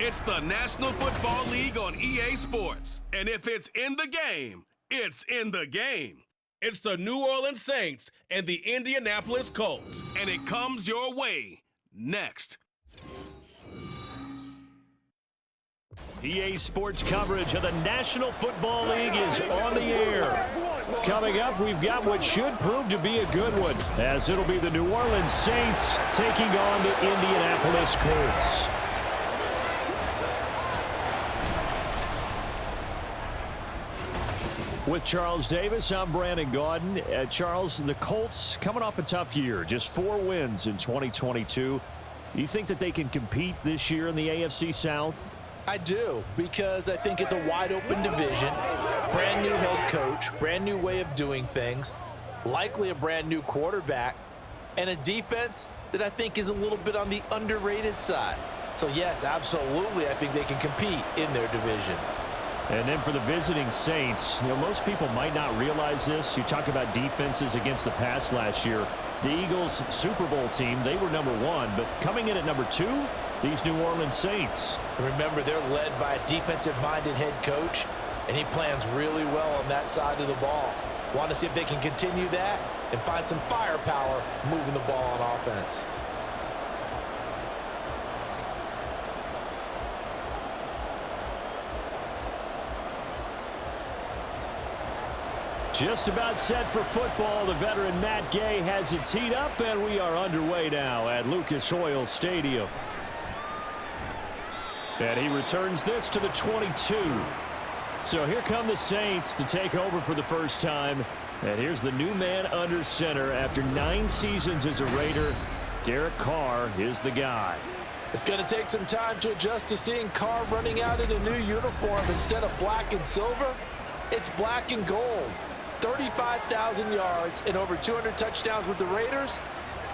It's the National Football League on EA Sports. And if it's in the game, it's in the game. It's the New Orleans Saints and the Indianapolis Colts. And it comes your way next. EA Sports coverage of the National Football League is on the air. Coming up, we've got what should prove to be a good one, as it'll be the New Orleans Saints taking on the Indianapolis Colts. With Charles Davis, I'm Brandon Gaudin. Charles, the Colts coming off a tough year, just 4 wins in 2022. Do you think that they can compete this year in the AFC South? I do, because I think it's a wide-open division, brand new head coach, brand new way of doing things, likely a brand new quarterback, and a defense that I think is a little bit on the underrated side. So yes, absolutely, I think they can compete in their division. And then for the visiting Saints, most people might not realize this. You talk about defenses against the pass last year. The Eagles' Super Bowl team, they were number 1, but coming in at number 2, these New Orleans Saints. Remember, they're led by a defensive-minded head coach, and he plans really well on that side of the ball. Want to see if they can continue that and find some firepower moving the ball on offense. Just about set for football. The veteran Matt Gay has it teed up, and we are underway now at Lucas Oil Stadium. And he returns this to the 22. So here come the Saints to take over for the first time. And here's the new man under center after 9 seasons as a Raider. Derek Carr is the guy. It's going to take some time to adjust to seeing Carr running out in a new uniform instead of black and silver. It's black and gold. 35,000 yards and over 200 touchdowns with the Raiders.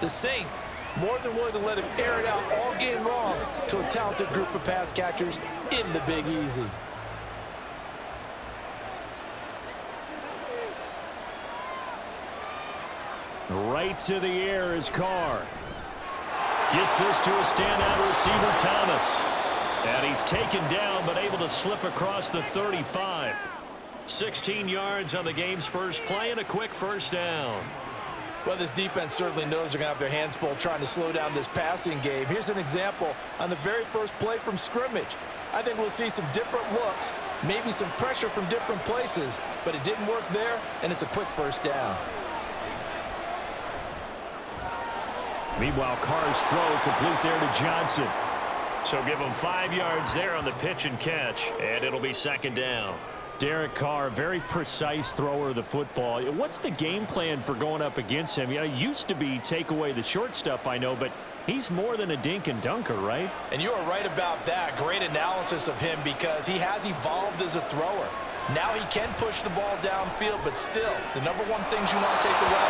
The Saints more than willing to let him air it out all game long to a talented group of pass catchers in the Big Easy. Right to the air is Carr. Gets this to a standout receiver, Thomas. And he's taken down but able to slip across the 35. 16 yards on the game's first play and a quick first down. Well, this defense certainly knows they're going to have their hands full trying to slow down this passing game. Here's an example on the very first play from scrimmage. I think we'll see some different looks, maybe some pressure from different places, but it didn't work there, and it's a quick first down. Meanwhile, Carr's throw complete there to Johnson. So give him 5 yards there on the pitch and catch, and it'll be second down. Derek Carr, very precise thrower of the football. What's the game plan for going up against him? It used to be take away the short stuff, I know, but he's more than a dink and dunker, right? And you are right about that. Great analysis of him because he has evolved as a thrower. Now he can push the ball downfield, but still, the number 1 things you want to take away,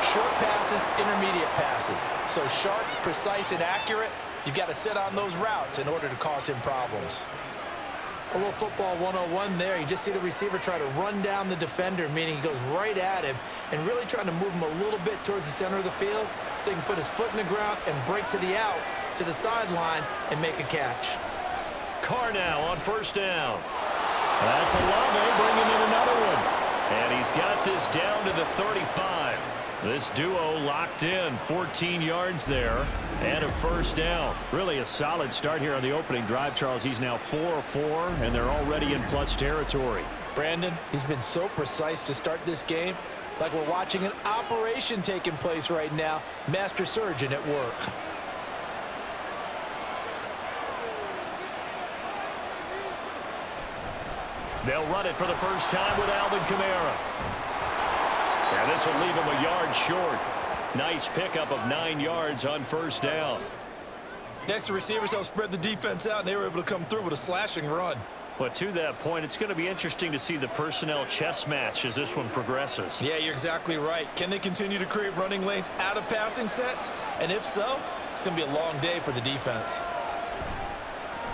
short passes, intermediate passes. So sharp, precise, and accurate, you've got to sit on those routes in order to cause him problems. A little football 101 there. You just see the receiver try to run down the defender, meaning he goes right at him and really trying to move him a little bit towards the center of the field so he can put his foot in the ground and break to the out, to the sideline, and make a catch. Carr now on first down. That's Olave bringing in another one. And he's got this down to the 35. This duo locked in, 14 yards there, and a first down. Really a solid start here on the opening drive, Charles. He's now 4 of 4, and they're already in plus territory. Brandon, he's been so precise to start this game, like we're watching an operation taking place right now. Master surgeon at work. They'll run it for the first time with Alvin Kamara. And this will leave him a yard short. Nice pickup of 9 yards on first down. Next, the receivers help spread the defense out, and they were able to come through with a slashing run. But to that point, it's going to be interesting to see the personnel chess match as this one progresses. Yeah, you're exactly right. Can they continue to create running lanes out of passing sets? And if so, it's going to be a long day for the defense.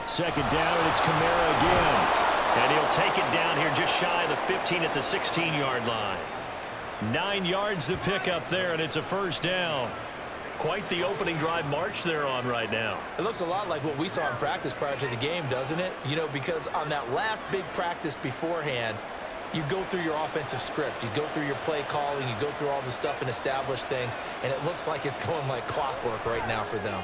Second down, and it's Kamara again. And he'll take it down here just shy of the 15 at the 16-yard line. 9 yards to pick up there, and it's a first down. quite the opening drive march they're on right now. It looks a lot like what we saw in practice prior to the game, doesn't it? You know, because on that last big practice beforehand, you go through your offensive script. You go through your play calling. You go through all the stuff and establish things, and it looks like it's going like clockwork right now for them.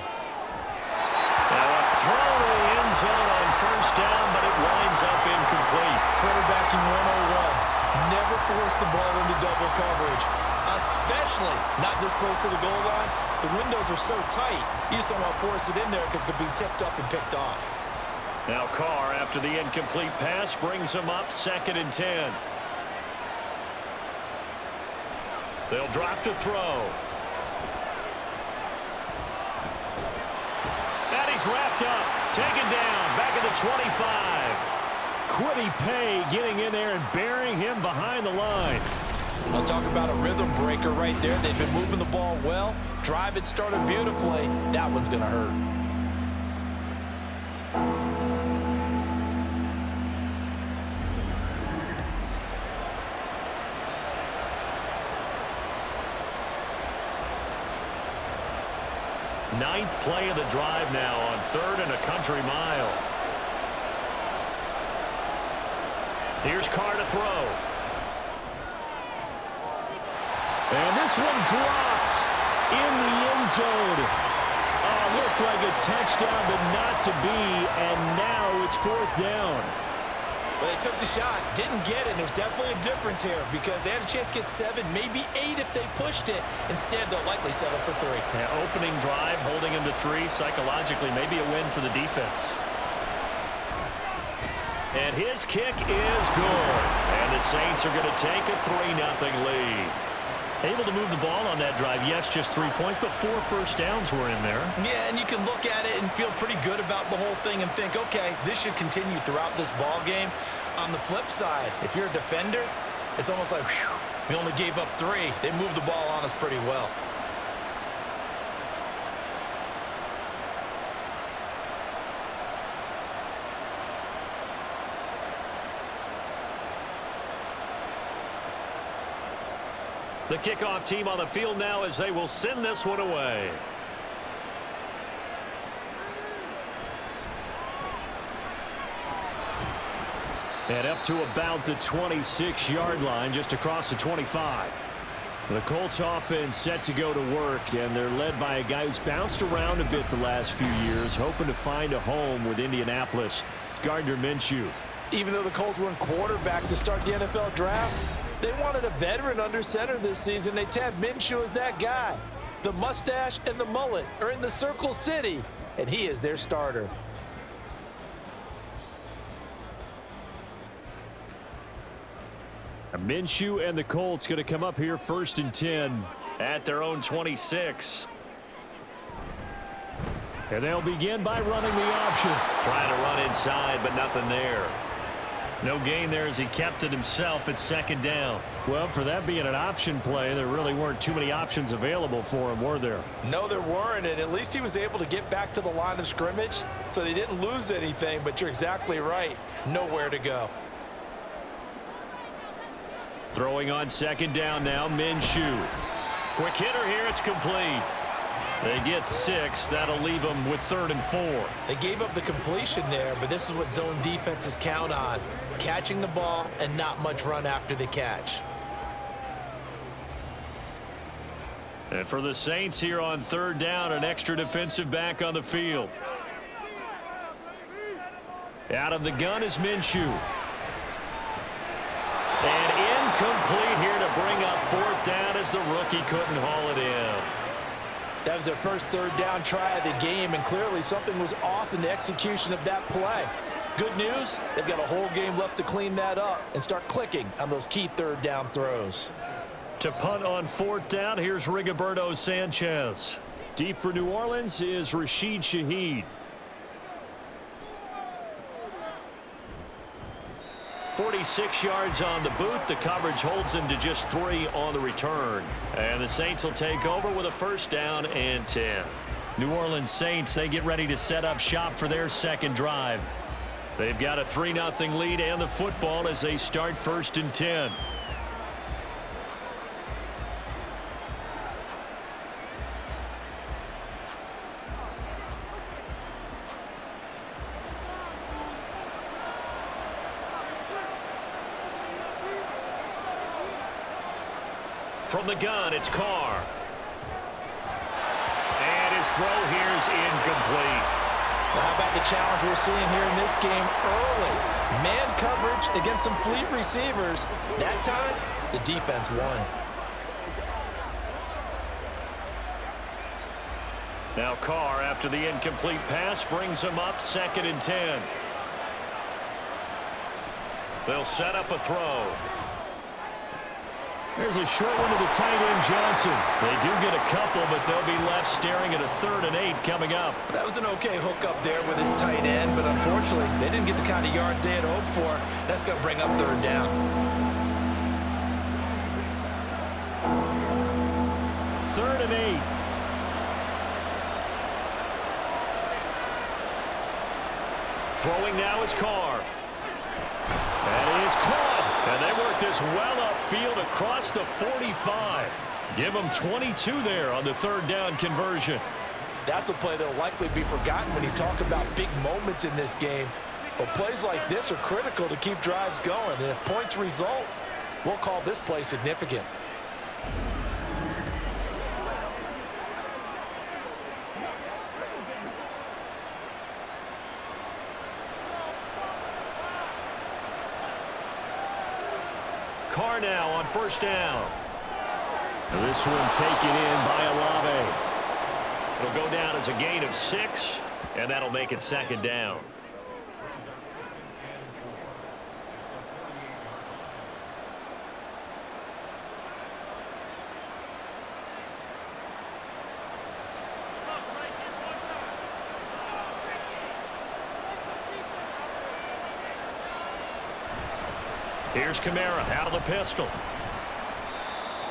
Now a throw to the end zone on first down, but it winds up incomplete. Quarterbacking 101. Never force the ball into double coverage, especially not this close to the goal line. The windows are so tight, you just don't want to force it in there because it could be tipped up and picked off. Now Carr, after the incomplete pass, brings them up 2nd and 10. They'll drop to throw. And he's wrapped up, taken down, back at the 25. Quiddy Pay getting in there and burying him behind the line. I'll talk about a rhythm breaker right there. They've been moving the ball well. Drive it started beautifully. That one's going to hurt. Ninth play of the drive now on 3rd and a country mile. Here's Carr to throw. And this one dropped in the end zone. Looked like a touchdown, but not to be, and now it's 4th down. Well, they took the shot, didn't get it. There's definitely a difference here because they had a chance to get 7, maybe 8 if they pushed it. Instead, they'll likely settle for 3. Yeah, opening drive, holding him to 3, psychologically, maybe a win for the defense. And his kick is good. And the Saints are going to take a 3-0 lead. Able to move the ball on that drive. Yes, just 3 points, but 4 first downs were in there. Yeah, and you can look at it and feel pretty good about the whole thing and think, okay, this should continue throughout this ball game. On the flip side, if you're a defender, it's almost like, whew, we only gave up 3. They moved the ball on us pretty well. The kickoff team on the field now as they will send this one away. And up to about the 26-yard line, just across the 25. The Colts offense set to go to work, and they're led by a guy who's bounced around a bit the last few years, hoping to find a home with Indianapolis, Gardner Minshew. Even though the Colts weren't quarterback to start the NFL draft, they wanted a veteran under center this season. They tabbed Minshew as that guy. The mustache and the mullet are in the Circle City, and he is their starter. Minshew and the Colts going to come up here 1st and 10 at their own 26. And they'll begin by running the option. Trying to run inside, but nothing there. No gain there as he kept it himself at 2nd down. Well, for that being an option play, there really weren't too many options available for him, were there? No, there weren't, and at least he was able to get back to the line of scrimmage, so they didn't lose anything, but you're exactly right. Nowhere to go. Throwing on 2nd down now, Minshew. Quick hitter here, it's complete. They get 6. That'll leave them with 3rd and 4. They gave up the completion there, but this is what zone defenses count on. Catching the ball and not much run after the catch. And for the Saints here on 3rd down, an extra defensive back on the field. Out of the gun is Minshew. And incomplete here to bring up 4th down as the rookie couldn't haul it in. That was their first 3rd down try of the game, and clearly something was off in the execution of that play. Good news, they've got a whole game left to clean that up and start clicking on those key 3rd down throws. To punt on 4th down, here's Rigoberto Sanchez. Deep for New Orleans is Rashid Shaheed. 46 yards on the boot. The coverage holds him to just 3 on the return. And the Saints will take over with a 1st down and 10. New Orleans Saints, they get ready to set up shop for their 2nd drive. They've got a 3-0 lead and the football as they start 1st and 10. From the gun, it's Carr. And his throw here is incomplete. Well, how about the challenge we're seeing here in this game early? Man coverage against some fleet receivers. That time, the defense won. Now Carr, after the incomplete pass, brings him up 2nd and 10. They'll set up a throw. There's a short one to the tight end, Johnson. They do get a couple, but they'll be left staring at a 3rd and 8 coming up. That was an okay hook up there with his tight end, but unfortunately, they didn't get the kind of yards they had hoped for. That's going to bring up 3rd down. 3rd and 8. Throwing now is Carr. That is caught. And they work this well upfield across the 45. Give them 22 there on the 3rd down conversion. That's a play that will likely be forgotten when you talk about big moments in this game. But plays like this are critical to keep drives going. And if points result, we'll call this play significant. Carr now on 1st down. This one taken in by Olave. It'll go down as a gain of 6, and that'll make it 2nd down. Here's Kamara out of the pistol.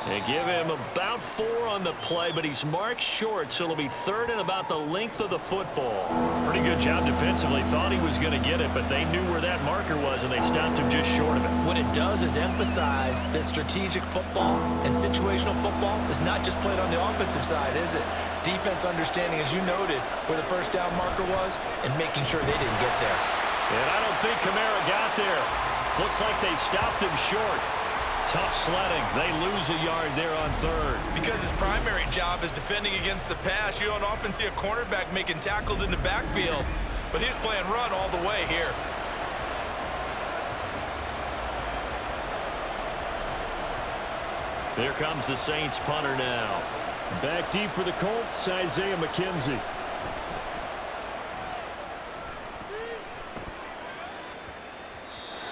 They give him about 4 on the play, but he's marked short, so it'll be 3rd and about the length of the football. Pretty good job defensively. Thought he was going to get it, but they knew where that marker was, and they stopped him just short of it. What it does is emphasize that strategic football and situational football is not just played on the offensive side, is it? Defense understanding, as you noted, where the 1st down marker was and making sure they didn't get there. And I don't think Kamara got there. Looks like they stopped him short. Tough sledding. They lose a yard there on 3rd. Because his primary job is defending against the pass. You don't often see a cornerback making tackles in the backfield. But he's playing run all the way here. Here comes the Saints punter now. Back deep for the Colts, Isaiah McKenzie.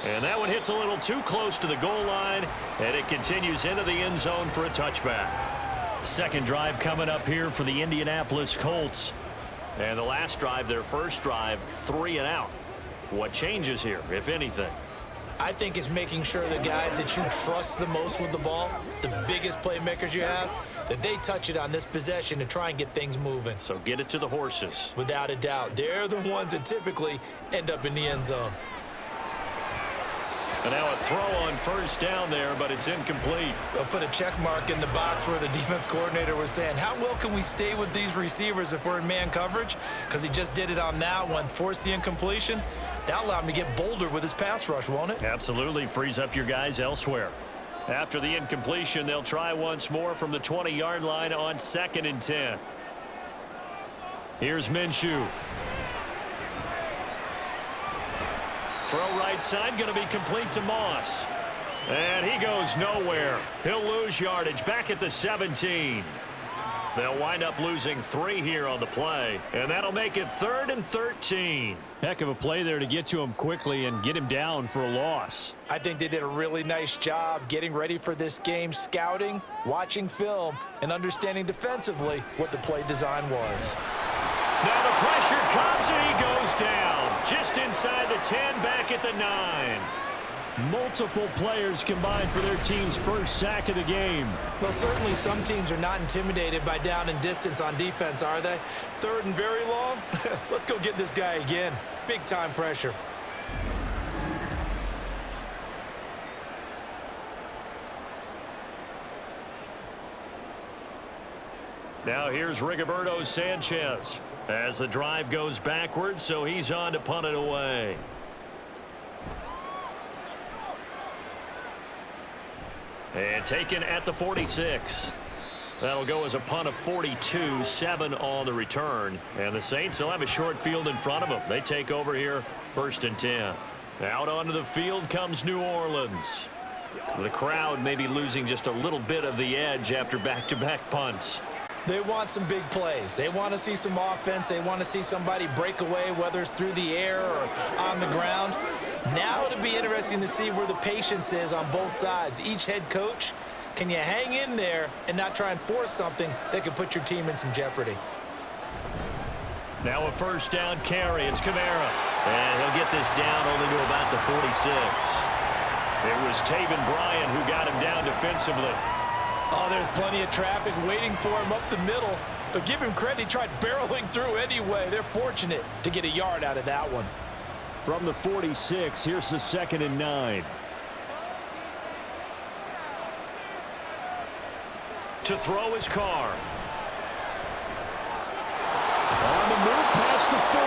And that one hits a little too close to the goal line, and it continues into the end zone for a touchback. 2nd drive coming up here for the Indianapolis Colts. And the last drive, their 1st drive, 3 and out. What changes here, if anything? I think it's making sure the guys that you trust the most with the ball, the biggest playmakers you have, that they touch it on this possession to try and get things moving. So get it to the horses. Without a doubt. They're the ones that typically end up in the end zone. And now a throw on 1st down there, but it's incomplete. They'll put a check mark in the box where the defense coordinator was saying, how well can we stay with these receivers if we're in man coverage? Because he just did it on that one, forced the incompletion. That'll allow him to get bolder with his pass rush, won't it? Absolutely. Frees up your guys elsewhere. After the incompletion, they'll try once more from the 20-yard line on 2nd and 10. Here's Minshew. Throw right side, going to be complete to Moss. And he goes nowhere. He'll lose yardage back at the 17. They'll wind up losing 3 here on the play, and that'll make it 3rd and 13. Heck of a play there to get to him quickly and get him down for a loss. I think they did a really nice job getting ready for this game, scouting, watching film, and understanding defensively what the play design was. Now the pressure comes, and he goes down. Just inside the 10, back at the 9. Multiple players combined for their team's 1st sack of the game. Well, certainly some teams are not intimidated by down and distance on defense, are they? 3rd and very long? Let's go get this guy again. Big time pressure. Now here's Rigoberto Sanchez as the drive goes backwards, so he's on to punt it away. And taken at the 46. That'll go as a punt of 42, 7 on the return. And the Saints will have a short field in front of them. They take over here, 1st and 10. Out onto the field comes New Orleans. The crowd may be losing just a little bit of the edge after back-to-back punts. They want some big plays. They want to see some offense. They want to see somebody break away, whether it's through the air or on the ground. Now it'll be interesting to see where the patience is on both sides. Each head coach, can you hang in there and not try and force something that could put your team in some jeopardy? Now a 1st down carry. It's Kamara. And he'll get this down only to about the 46. It was Taven Bryan who got him down defensively. Oh, there's plenty of traffic waiting for him up the middle. But give him credit, he tried barreling through anyway. They're fortunate to get a yard out of that one. From the 46, here's the 2nd and 9. To throw his Carr. On the move past the 40.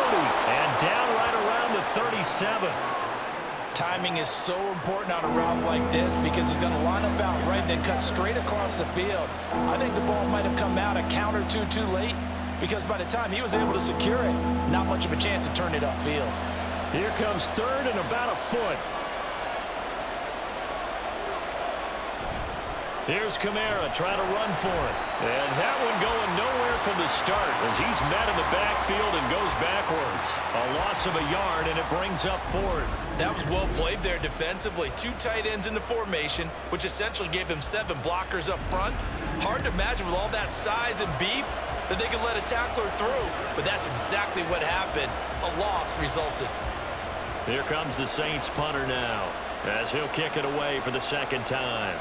And down right around the 37. Timing is so important on a route like this because he's going to line up out right and then cut straight across the field. I think the ball might have come out a count or two too late because by the time he was able to secure it, not much of a chance to turn it upfield. Here comes 3rd and about a foot. Here's Kamara trying to run for it. And that one going nowhere from the start as he's met in the backfield and goes backwards. A loss of a yard, and it brings up 4th. That was well played there defensively. 2 tight ends in the formation, which essentially gave him 7 blockers up front. Hard to imagine with all that size and beef that they could let a tackler through, but that's exactly what happened. A loss resulted. Here comes the Saints punter now as he'll kick it away for the 2nd time.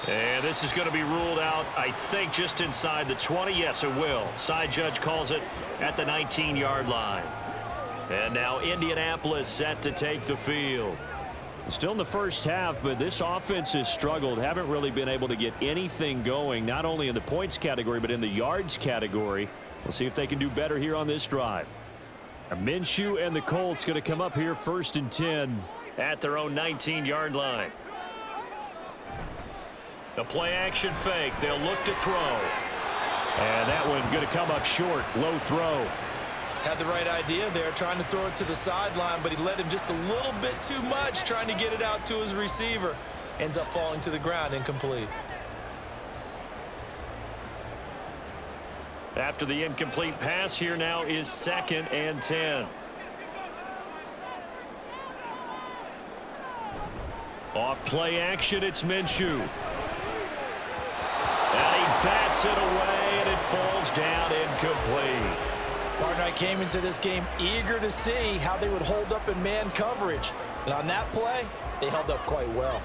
And this is going to be ruled out, I think, just inside the 20. Yes, it will. Side judge calls it at the 19-yard line. And now Indianapolis set to take the field. Still in the first half, but this offense has struggled. Haven't really been able to get anything going, not only in the points category, but in the yards category. We'll see if they can do better here on this drive. Minshew and the Colts going to come up here 1st and 10 at their own 19-yard line. The play action fake. They'll look to throw. And that one going to come up short. Low throw. Had the right idea there, trying to throw it to the sideline, but he let him just a little bit too much, trying to get it out to his receiver. Ends up falling to the ground, incomplete. After the incomplete pass, here now is 2nd and 10. Off play action, it's Minshew. And he bats it away, and it falls down incomplete. Partner, I came into this game eager to see how they would hold up in man coverage. And on that play, they held up quite well.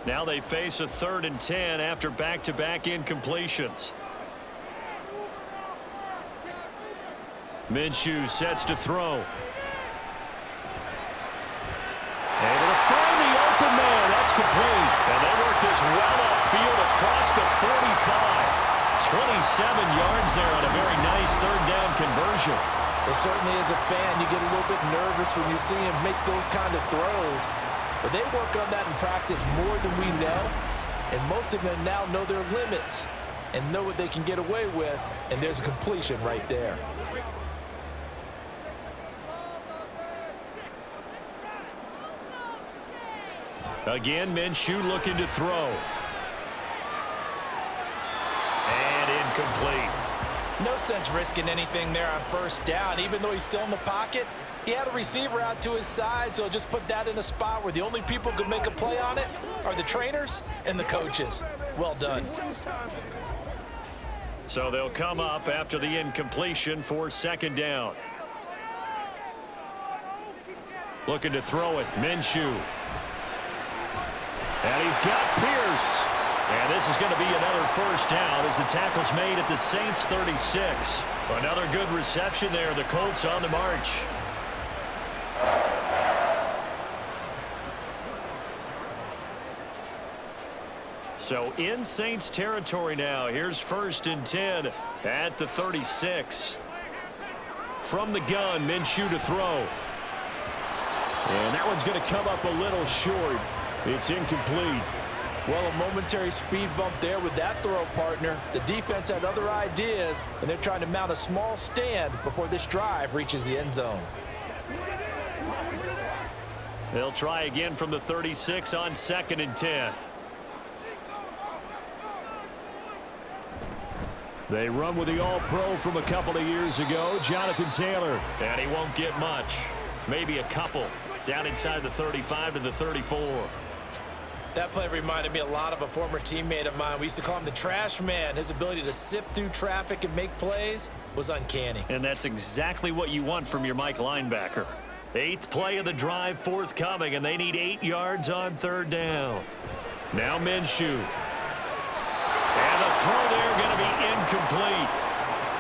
Now they face a 3rd and 10 after back-to-back incompletions. Minshew sets to throw. Able to find the open man. That's complete. And they work this well upfield across the 45. 27 yards there on a very nice 3rd down conversion. Well, certainly as a fan, you get a little bit nervous when you see him make those kind of throws. But they work on that in practice more than we know. And most of them now know their limits and know what they can get away with. And there's a completion right there. Again, Minshew looking to throw. And incomplete. No sense risking anything there on 1st down. Even though he's still in the pocket, he had a receiver out to his side, so just put that in a spot where the only people who could make a play on it are the trainers and the coaches. Well done. So they'll come up after the incompletion for 2nd down. Looking to throw it, Minshew. And he's got Pierce. And this is going to be another 1st down as the tackle's made at the Saints 36. Another good reception there. The Colts on the march. So in Saints territory now. Here's 1st and 10 at the 36. from the gun. Minshew to throw. And that one's going to come up a little short. It's incomplete. Well, a momentary speed bump there with that throw, partner. The defense had other ideas, and they're trying to mount a small stand before this drive reaches the end zone. They'll try again from the 36 on 2nd and 10. They run with the All-Pro from a couple of years ago, Jonathan Taylor. And he won't get much. Maybe a couple. Down inside the 35 to the 34. That play reminded me a lot of a former teammate of mine. We used to call him the trash man. His ability to sift through traffic and make plays was uncanny. And that's exactly what you want from your Mike linebacker. 8th play of the drive forthcoming, and they need 8 yards on 3rd down. Now Minshew. And the throw there going to be incomplete.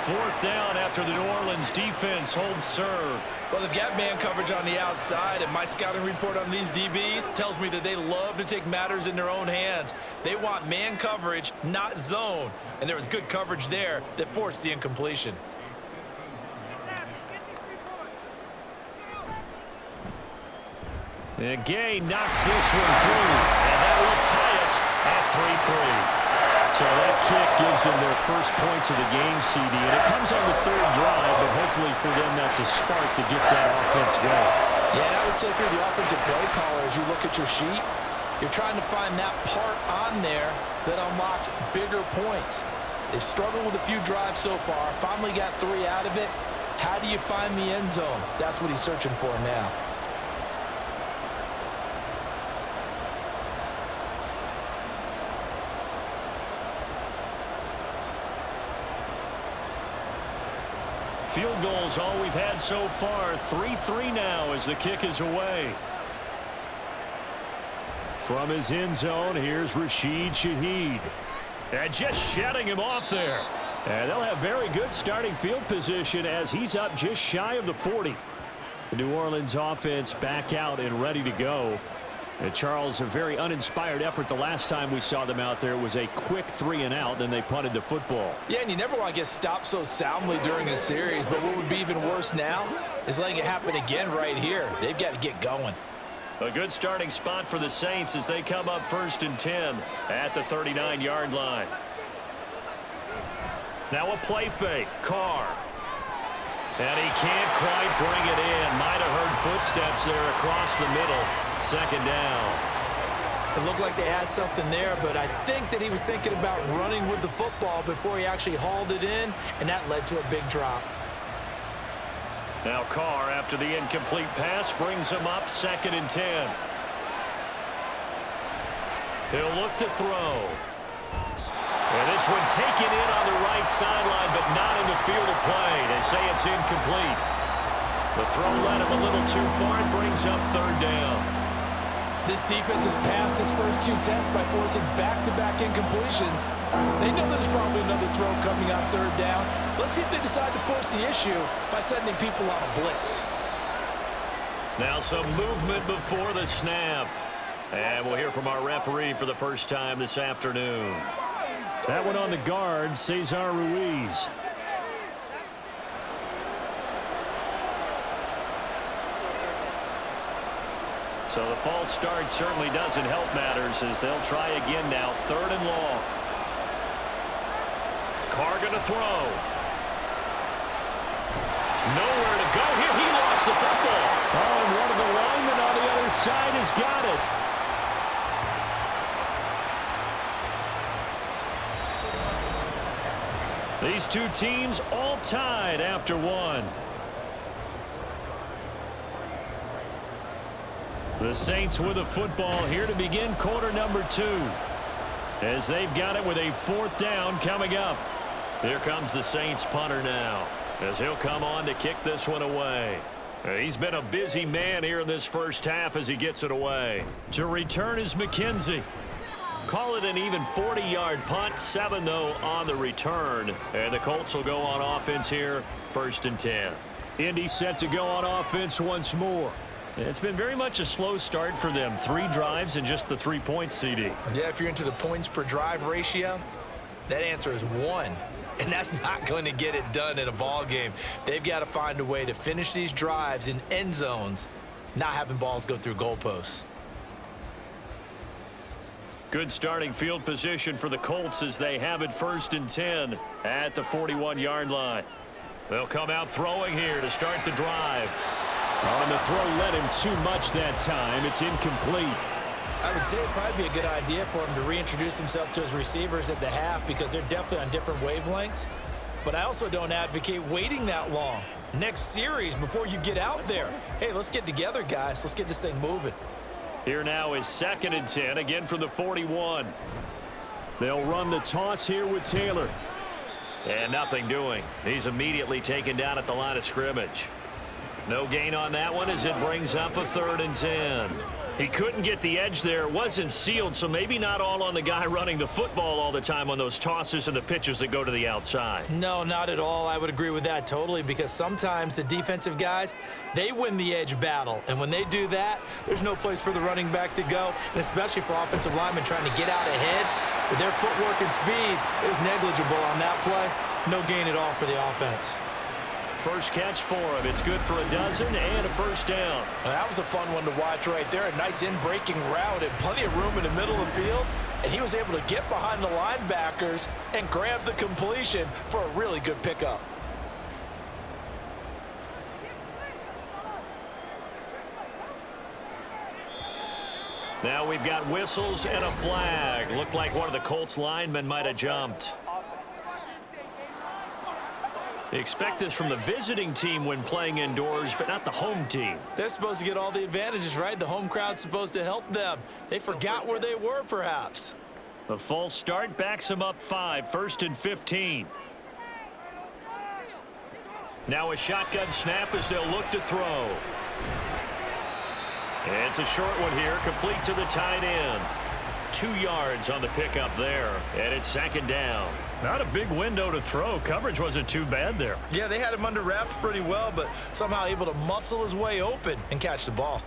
4th down after the New Orleans defense holds serve. Well, they've got man coverage on the outside, and my scouting report on these DBs tells me that they love to take matters in their own hands. They want man coverage, not zone. And there was good coverage there that forced the incompletion. And Gay knocks this one through, and that will tie us at 3-3. So that kick gives them their first points of the game, CD, and it comes on the 3rd drive, but hopefully for them that's a spark that gets that offense going. Yeah, and I would say if you're the offensive play caller, as you look at your sheet, you're trying to find that part on there that unlocks bigger points. They've struggled with a few drives so far, finally got 3 out of it. How do you find the end zone? That's what he's searching for now. Field goals all we've had so far. 3-3 now as the kick is away. From his end zone, here's Rashid Shaheed. And just shutting him off there. And they'll have very good starting field position as he's up just shy of the 40. The New Orleans offense back out and ready to go. And Charles, a very uninspired effort the last time we saw them out there. It was a quick 3-and-out, then they punted the football. Yeah, and you never want to get stopped so soundly during a series, but what would be even worse now is letting it happen again right here. They've got to get going. A good starting spot for the Saints as they come up 1st and 10 at the 39-yard line. Now a play fake. Carr. And he can't quite bring it in. Might have heard footsteps there across the middle. 2nd down. It looked like they had something there, but I think that he was thinking about running with the football before he actually hauled it in, and that led to a big drop. Now Carr, after the incomplete pass, brings him up 2nd and 10. He'll look to throw. And this one taken in on the right sideline, but not in the field of play. They say it's incomplete. The throw led him a little too far and brings up 3rd down. This defense has passed its first 2 tests by forcing back-to-back incompletions. They know there's probably another throw coming on 3rd down. Let's see if they decide to force the issue by sending people on a blitz. Now some movement before the snap. And we'll hear from our referee for the first time this afternoon. That one on the guard, Cesar Ruiz. So the false start certainly doesn't help matters as they'll try again now. 3rd and long. Carr going to throw. Nowhere to go here. He lost the football. Oh, and one of the linemen on the other side has got it. These two teams all tied after one. The Saints with a football here to begin quarter number 2. As they've got it with a 4th down coming up. Here comes the Saints punter now. As he'll come on to kick this one away. He's been a busy man here in this first half as he gets it away. To return is McKenzie. Call it an even 40-yard punt. 7, though, on the return. And the Colts will go on offense here. 1st and 10. Indy set to go on offense once more. It's been very much a slow start for them. 3 drives and just the 3 points, CD. Yeah, if you're into the points per drive ratio, that answer is 1. and that's not going to get it done in a ball game. They've got to find a way to finish these drives in end zones, not having balls go through goalposts. Good starting field position for the Colts as they have it 1st and 10 at the 41-yard line. They'll come out throwing here to start the drive. On the throw, led him too much that time. It's incomplete. I would say it'd probably be a good idea for him to reintroduce himself to his receivers at the half because they're definitely on different wavelengths. But I also don't advocate waiting that long. Next series before you get out there. Hey, let's get together, guys. Let's get this thing moving. Here now is 2nd and 10, again from the 41. They'll run the toss here with Taylor. And nothing doing. He's immediately taken down at the line of scrimmage. No gain on that one as it brings up a 3rd and 10. He couldn't get the edge there. It wasn't sealed, so maybe not all on the guy running the football all the time on those tosses and the pitches that go to the outside. No, not at all. I would agree with that totally because sometimes the defensive guys, they win the edge battle. And when they do that, there's no place for the running back to go, and especially for offensive linemen trying to get out ahead. With their footwork and speed, it was negligible on that play. No gain at all for the offense. First catch for him. It's good for a dozen and a 1st down. Well, that was a fun one to watch right there. A nice in-breaking route and plenty of room in the middle of the field. And he was able to get behind the linebackers and grab the completion for a really good pickup. Now we've got whistles and a flag. Looked like one of the Colts linemen might have jumped. They expect this from the visiting team when playing indoors, but not the home team. They're supposed to get all the advantages, right? The home crowd's supposed to help them. They forgot where they were, perhaps. The false start backs them up 5, 1st and 15. Now a shotgun snap as they'll look to throw. It's a short one here, complete to the tight end. 2 yards on the pickup there, and it's 2nd down. Not a big window to throw. Coverage wasn't too bad there. Yeah, they had him under wraps pretty well, but somehow able to muscle his way open and catch the ball.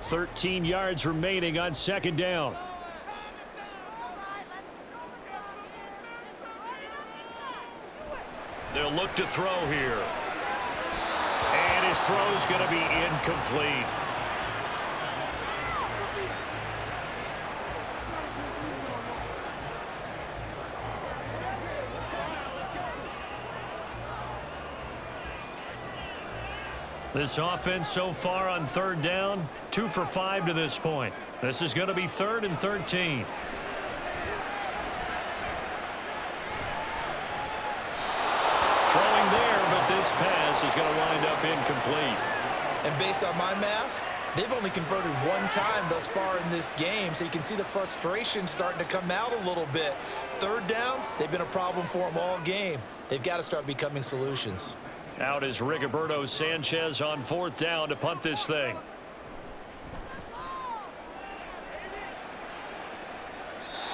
13 yards remaining on 2nd down. They'll look to throw here. And his throw's going to be incomplete. This offense so far on 3rd down, 2 for 5 to this point. This is going to be 3rd and 13. Throwing there, but this pass is going to wind up incomplete. And based on my math, they've only converted 1 time thus far in this game, so you can see the frustration starting to come out a little bit. 3rd downs, they've been a problem for them all game. They've got to start becoming solutions. Out is Rigoberto Sanchez on 4th down to punt this thing.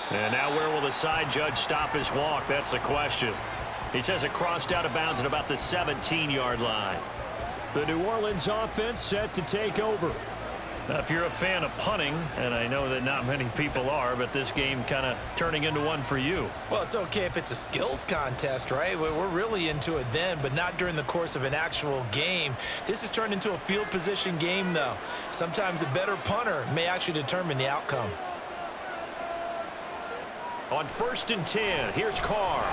And now where will the side judge stop his walk? That's the question. He says it crossed out of bounds at about the 17-yard line. The New Orleans offense set to take over. Now, if you're a fan of punting, and I know that not many people are, but this game kind of turning into one for you. Well, it's okay if it's a skills contest, right? We're really into it then, but not during the course of an actual game. This has turned into a field position game, though. Sometimes the better punter may actually determine the outcome. On 1st and 10, here's Carr.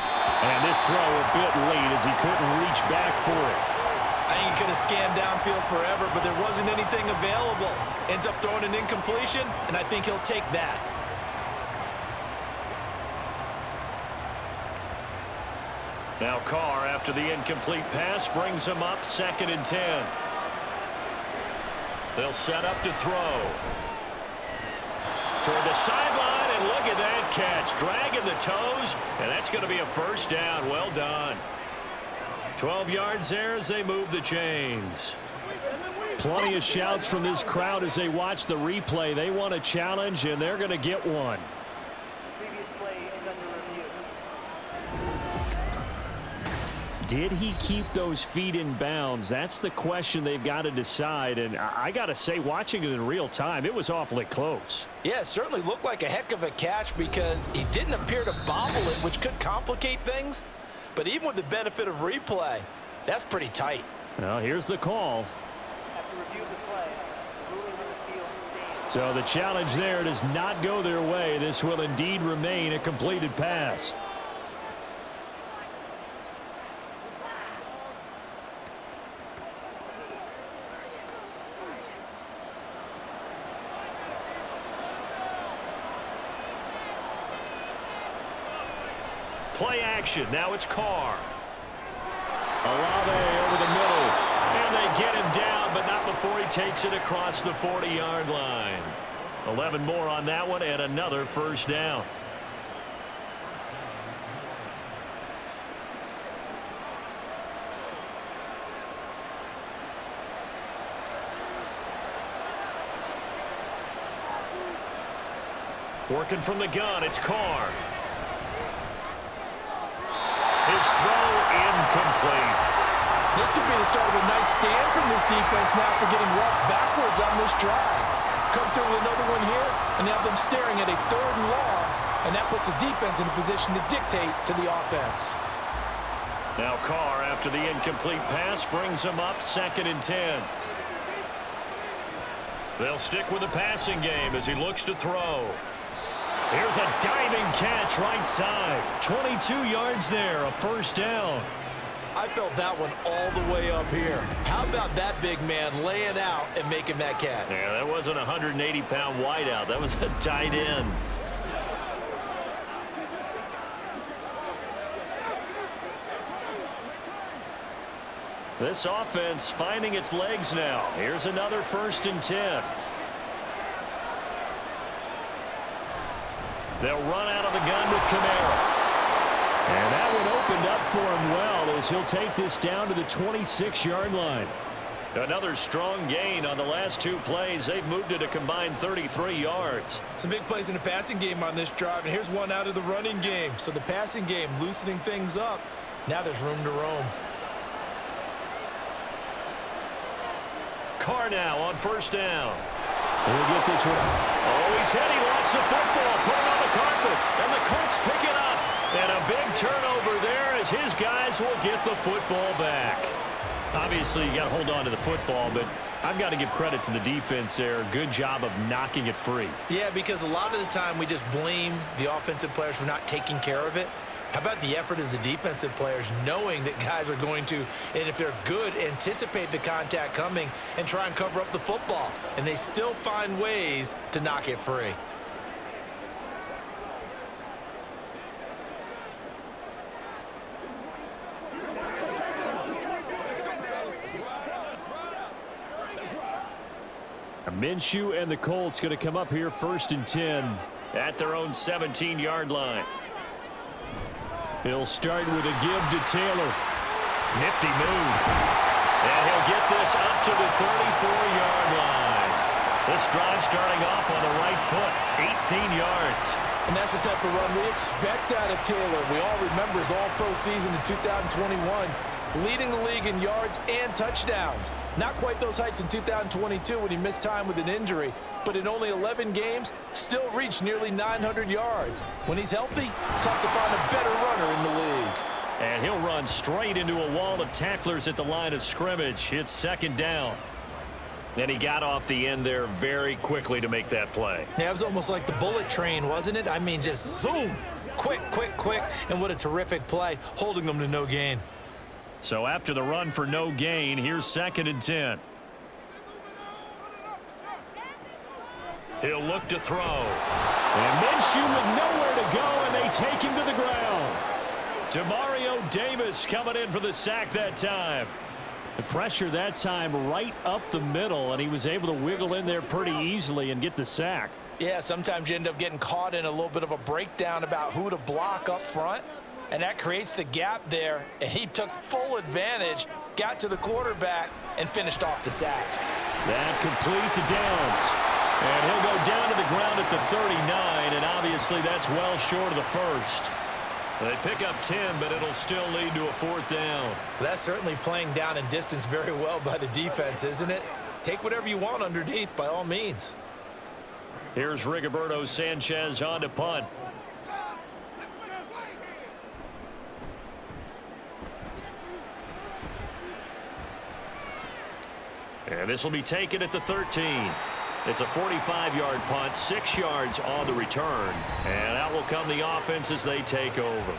And this throw a bit late as he couldn't reach back for it. I think he could have scanned downfield forever, but there wasn't anything available. Ends up throwing an incompletion, and I think he'll take that. Now Carr, after the incomplete pass, brings him up 2nd and 10. They'll set up to throw. Toward the sideline, and look at that catch. Dragging the toes, and that's going to be a 1st down. Well done. 12 yards there as they move the chains. Plenty of shouts from this crowd as they watch the replay. They want a challenge, and they're going to get one. Did he keep those feet in bounds? That's the question they've got to decide. And I got to say, watching it in real time, it was awfully close. Yeah, it certainly looked like a heck of a catch because he didn't appear to bobble it, which could complicate things. But even with the benefit of replay, that's pretty tight. Well, here's the call. So the challenge there does not go their way. This will indeed remain a completed pass. Play action. Now it's Carr. Olave over the middle. And they get him down, but not before he takes it across the 40-yard line. 11 more on that one and another first down. Working from the gun, it's Carr. His throw incomplete. This could be the start of a nice stand from this defense now for getting walked backwards on this drive. Come through with another one here, and now them staring at a 3rd and long, and that puts the defense in a position to dictate to the offense. Now Carr, after the incomplete pass, brings him up 2nd and 10. They'll stick with the passing game as he looks to throw. Here's a diving catch right side. 22 yards there, a first down. I felt that one all the way up here. How about that big man laying out and making that catch? Yeah, that wasn't a 180-pound wideout. That was a tight end. This offense finding its legs now. Here's another 1st and 10. They'll run out of the gun with Kamara. And that one opened up for him well as he'll take this down to the 26-yard line. Another strong gain on the last 2 plays. They've moved it a combined 33 yards. Some big plays in the passing game on this drive, and here's one out of the running game. So the passing game loosening things up. Now there's room to roam. Carr now on 1st down. He'll get this one. Oh, he's hit. He lost the football. Put it on the carpet. And the Colts pick it up. And a big turnover there as his guys will get the football back. Obviously, you got to hold on to the football, but I've got to give credit to the defense there. Good job of knocking it free. Yeah, because a lot of the time we just blame the offensive players for not taking care of it. How about the effort of the defensive players knowing that guys are going to, and if they're good, anticipate the contact coming and try and cover up the football. And they still find ways to knock it free. Minshew and the Colts going to come up here 1st and 10. At their own 17-yard line. He'll start with a give to Taylor. Nifty move. And he'll get this up to the 34-yard line. This drive starting off on the right foot. 18 yards. And that's the type of run we expect out of Taylor. We all remember his all-pro season in 2021. Leading the league in yards and touchdowns. Not quite those heights in 2022 when he missed time with an injury, but in only 11 games, still reached nearly 900 yards. When he's healthy, tough to find a better runner in the league. And he'll run straight into a wall of tacklers at the line of scrimmage. It's 2nd down. And he got off the end there very quickly to make that play. Yeah, it was almost like the bullet train, wasn't it? I mean, just zoom. Quick, quick, quick. And what a terrific play, holding them to no gain. So after the run for no gain, here's 2nd and 10. He'll look to throw. And Minshew with nowhere to go, and they take him to the ground. Demario Davis coming in for the sack that time. The pressure that time right up the middle, and he was able to wiggle in there pretty easily and get the sack. Yeah, sometimes you end up getting caught in a little bit of a breakdown about who to block up front. And that creates the gap there, and he took full advantage, got to the quarterback, and finished off the sack. That complete to Downs. And he'll go down to the ground at the 39, and obviously that's well short of the first. They pick up 10, but it'll still lead to a 4th down. That's certainly playing down and distance very well by the defense, isn't it? Take whatever you want underneath, by all means. Here's Rigoberto Sanchez on to punt. And this will be taken at the 13. It's a 45-yard punt, 6 yards on the return. And out will come the offense as they take over.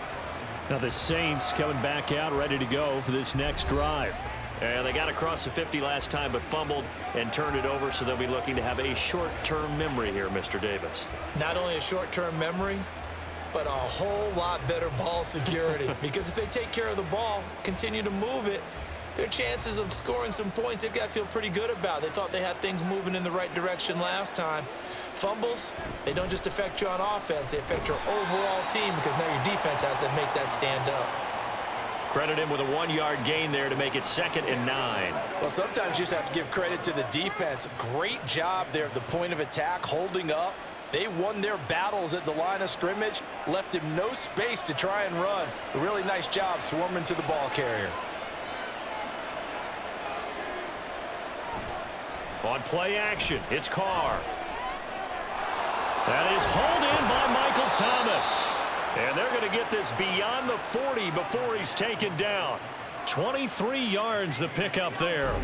Now the Saints coming back out ready to go for this next drive. And they got across the 50 last time but fumbled and turned it over, so they'll be looking to have a short-term memory here, Mr. Davis. Not only a short-term memory, but a whole lot better ball security. Because if they take care of the ball, continue to move it, their chances of scoring some points, they've got to feel pretty good about. They thought they had things moving in the right direction last time. Fumbles, they don't just affect you on offense, they affect your overall team because now your defense has to make that stand up. Credit him with a 1-yard gain there to make it 2nd and 9. Well, sometimes you just have to give credit to the defense. Great job there at the point of attack, holding up. They won their battles at the line of scrimmage, left him no space to try and run. A really nice job swarming to the ball carrier. On play action, it's Carr. That is hauled in by Michael Thomas. And they're going to get this beyond the 40 before he's taken down. 23 yards the pickup there.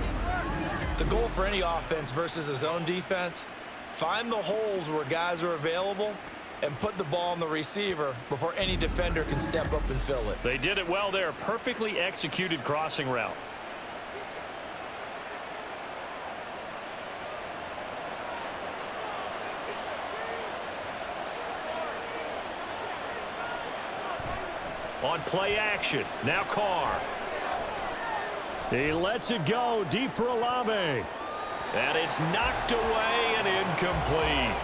The goal for any offense versus a zone defense, find the holes where guys are available and put the ball on the receiver before any defender can step up and fill it. They did it well there. Perfectly executed crossing route. On play action, now Carr. He lets it go deep for Olave. And it's knocked away and incomplete.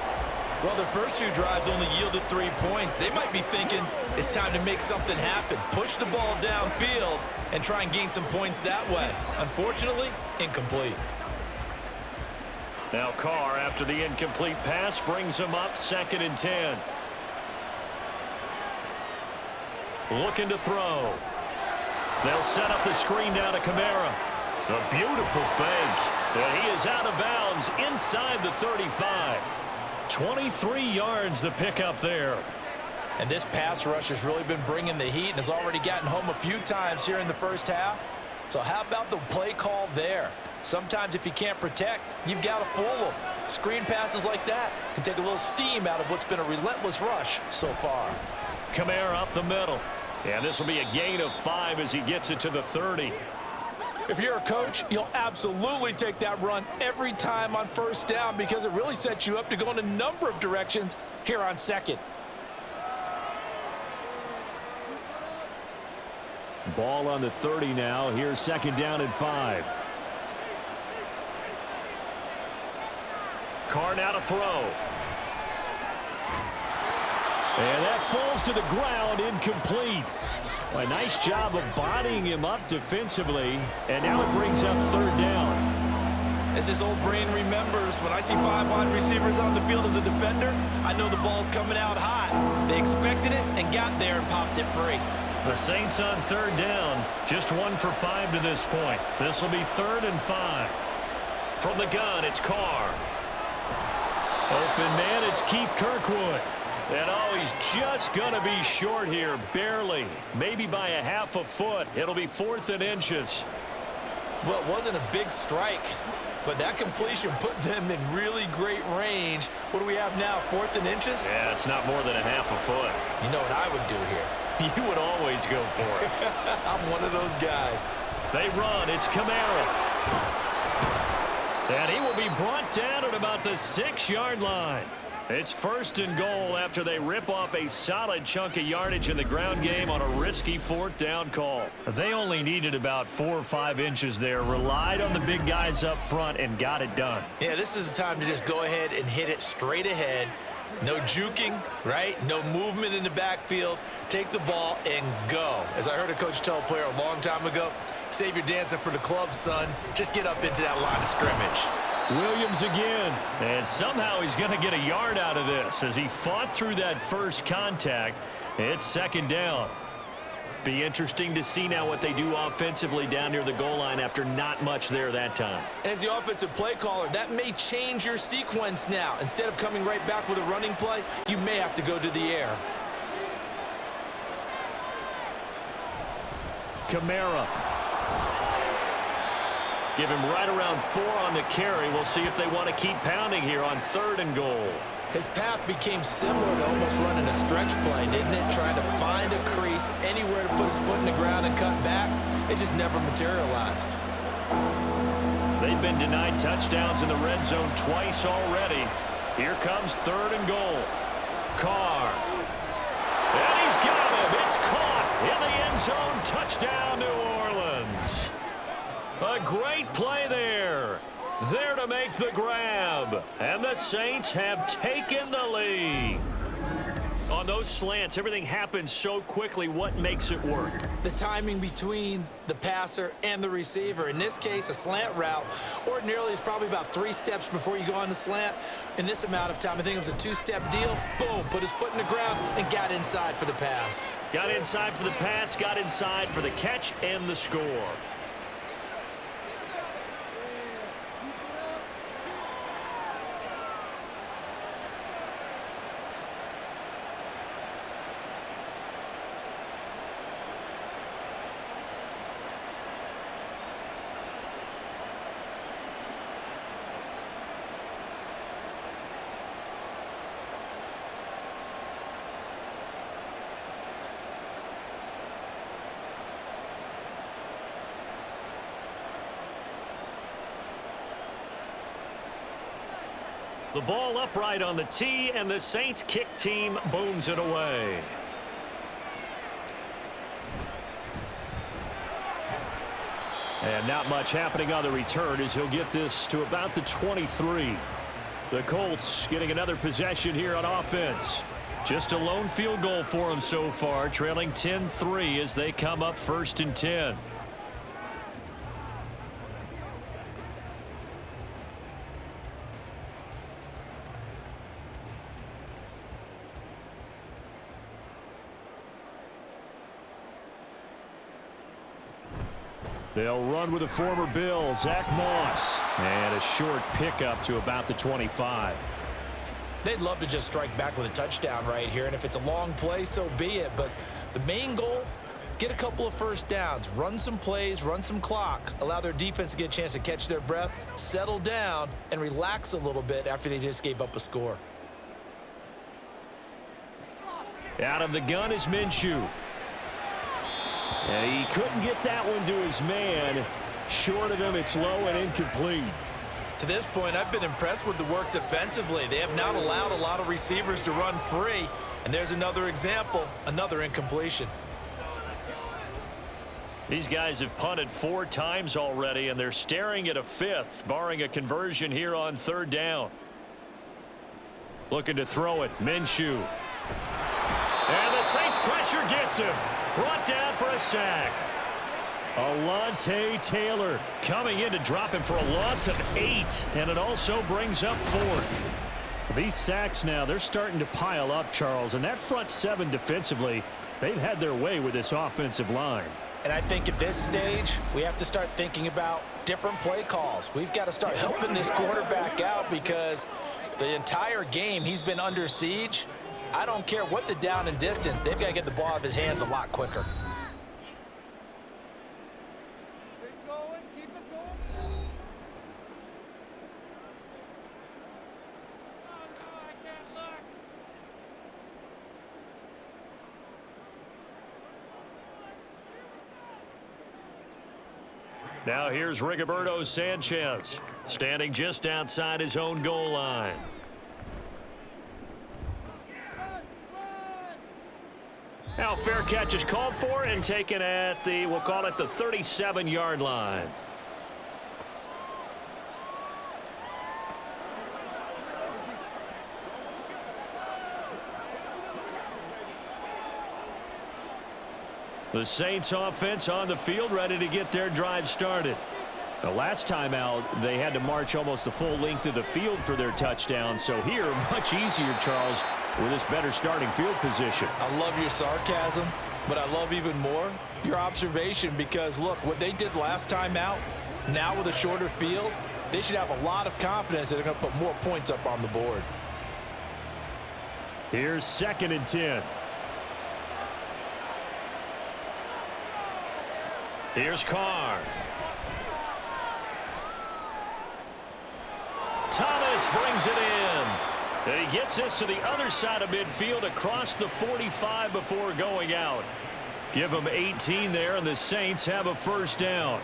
Well, the first 2 drives only yielded 3 points. They might be thinking it's time to make something happen. Push the ball downfield and try and gain some points that way. Unfortunately, incomplete. Now Carr, after the incomplete pass, brings him up 2nd and 10. Looking to throw. They'll set up the screen down to Kamara. A beautiful fake. And he is out of bounds inside the 35. 23 yards the pickup there. And this pass rush has really been bringing the heat and has already gotten home a few times here in the first half. So how about the play call there? Sometimes if you can't protect, you've got to fool them. Screen passes like that can take a little steam out of what's been a relentless rush so far. Kamara up the middle. And this will be a gain of 5 as he gets it to the 30. If you're a coach, you'll absolutely take that run every time on first down because it really sets you up to go in a number of directions here on 2nd. Ball on the 30 now. Here's 2nd down and 5. Carr now to throw. And that falls to the ground, incomplete. A nice job of bodying him up defensively, and now it brings up 3rd down. As this old brain remembers, when I see 5 wide receivers on the field as a defender, I know the ball's coming out hot. They expected it and got there and popped it free. The Saints on 3rd down, just 1 for 5 to this point. This will be 3rd and 5. From the gun, it's Carr. Open man, it's Keith Kirkwood. And oh, he's just going to be short here, barely. Maybe by a half a foot. It'll be 4th and inches. Well, it wasn't a big strike, but that completion put them in really great range. What do we have now, 4th and inches? Yeah, it's not more than a half a foot. You know what I would do here? You would always go for it. I'm one of those guys. They run. It's Kamara. And he will be brought down at about the 6-yard line. It's 1st and goal after they rip off a solid chunk of yardage in the ground game on a risky 4th down call. They only needed about 4 or 5 inches there, relied on the big guys up front, and got it done. Yeah, this is the time to just go ahead and hit it straight ahead. No juking, right? No movement in the backfield. Take the ball and go. As I heard a coach tell a player a long time ago, save your dancing for the club, son. Just get up into that line of scrimmage. Williams again. And somehow he's going to get a yard out of this as he fought through that first contact. It's 2nd down. Be interesting to see now what they do offensively down near the goal line after not much there that time. As the offensive play caller, that may change your sequence now. Instead of coming right back with a running play, you may have to go to the air. Kamara. Give him right around 4 on the carry. We'll see if they want to keep pounding here on 3rd and goal. His path became similar to almost running a stretch play, didn't it? Trying to find a crease, anywhere to put his foot in the ground and cut back. It just never materialized. They've been denied touchdowns in the red zone twice already. Here comes 3rd and goal. Carr. And he's got him. It's caught in the end zone. Touchdown, New Orleans. A great play there. There to make the grab. And the Saints have taken the lead. On those slants, everything happens so quickly. What makes it work? The timing between the passer and the receiver. In this case, a slant route ordinarily is probably about 3 steps before you go on the slant. In this amount of time, I think it was a 2-step deal. Boom, put his foot in the ground and got inside for the pass. Got inside for the pass, got inside for the catch and the score. The ball upright on the tee, and the Saints kick team booms it away. And not much happening on the return as he'll get this to about the 23. The Colts getting another possession here on offense. Just a lone field goal for them so far, trailing 10-3 as they come up 1st and 10. They'll run with the former Bill, Zach Moss. And a short pickup to about the 25. They'd love to just strike back with a touchdown right here, and if it's a long play, so be it. But the main goal, get a couple of first downs, run some plays, run some clock, allow their defense to get a chance to catch their breath, settle down, and relax a little bit after they just gave up a score. Out of the gun is Minshew. And he couldn't get that one to his man. Short of him, it's low and incomplete. To this point, I've been impressed with the work defensively. They have not allowed a lot of receivers to run free. And there's another example, another incompletion. These guys have punted 4 times already, and they're staring at a 5th, barring a conversion here on 3rd down. Looking to throw it, Minshew. And the Saints pressure gets him. Brought down for a sack. Alontae Taylor coming in to drop him for a loss of 8, and it also brings up 4th. These sacks now, they're starting to pile up, Charles, and that front 7 defensively, they've had their way with this offensive line. And I think at this stage, we have to start thinking about different play calls. We've got to start helping this quarterback out because the entire game he's been under siege. I don't care what the down and distance. They've got to get the ball out of his hands a lot quicker. Now here's Rigoberto Sanchez, standing just outside his own goal line. Now fair catch is called for and taken at the, we'll call it the 37-yard line. The Saints offense on the field, ready to get their drive started. The last time out, they had to march almost the full length of the field for their touchdown. So here, much easier, Charles, with this better starting field position. I love your sarcasm. But I love even more your observation because, look, what they did last time out, now with a shorter field, they should have a lot of confidence that they're going to put more points up on the board. Here's 2nd and 10. Here's Carr. Thomas brings it in. And he gets this to the other side of midfield across the 45 before going out. Give them 18 there, and the Saints have a first down.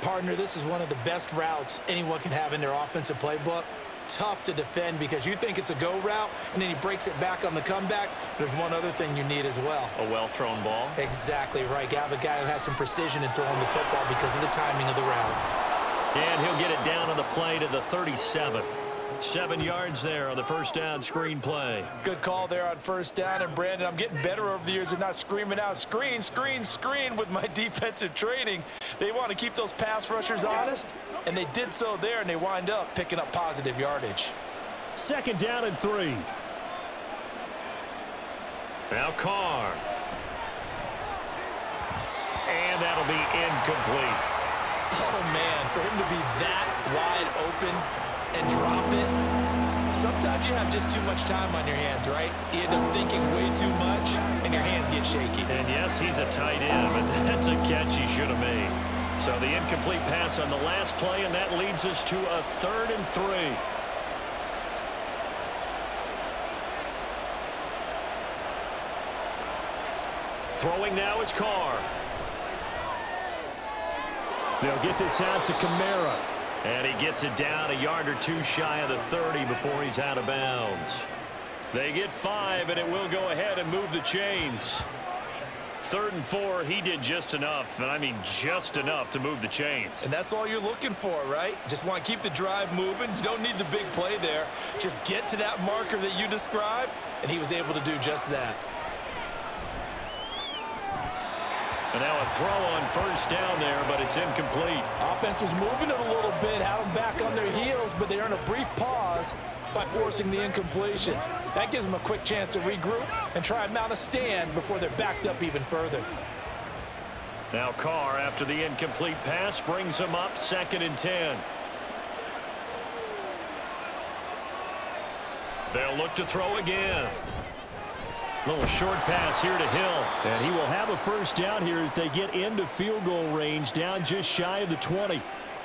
Partner, this is one of the best routes anyone can have in their offensive playbook. Tough to defend because you think it's a go route, and then he breaks it back on the comeback. There's one other thing you need as well. A well-thrown ball. Exactly right. You have a guy who has some precision in throwing the football because of the timing of the route. And he'll get it down on the play to the 37. 7 yards there on the first down screen play. Good call there on first down. And, Brandon, I'm getting better over the years at not screaming out, screen, screen, screen with my defensive training. They want to keep those pass rushers honest, and they did so there, and they wind up picking up positive yardage. 2nd down and 3. Now Carr. And that'll be incomplete. Oh, man, for him to be that wide open and drop it, sometimes you have just too much time on your hands, right? You end up thinking way too much, and your hands get shaky. And yes, he's a tight end, but that's a catch he should have made. So the incomplete pass on the last play, and that leads us to a 3rd and 3. Throwing now is Carr. They'll get this out to Kamara. And he gets it down a yard or two shy of the 30 before he's out of bounds. They get 5, and it will go ahead and move the chains. 3rd and 4, he did just enough, and I mean just enough to move the chains. And that's all you're looking for, right? Just want to keep the drive moving. You don't need the big play there. Just get to that marker that you described, and he was able to do just that. And now a throw on first down there, but it's incomplete. Offense was moving it a little bit, had them back on their heels, but they earn a brief pause by forcing the incompletion. That gives them a quick chance to regroup and try and mount a stand before they're backed up even further. Now Carr, after the incomplete pass, brings them up 2nd and 10. They'll look to throw again. Little short pass here to Hill. And he will have a first down here as they get into field goal range, down just shy of the 20.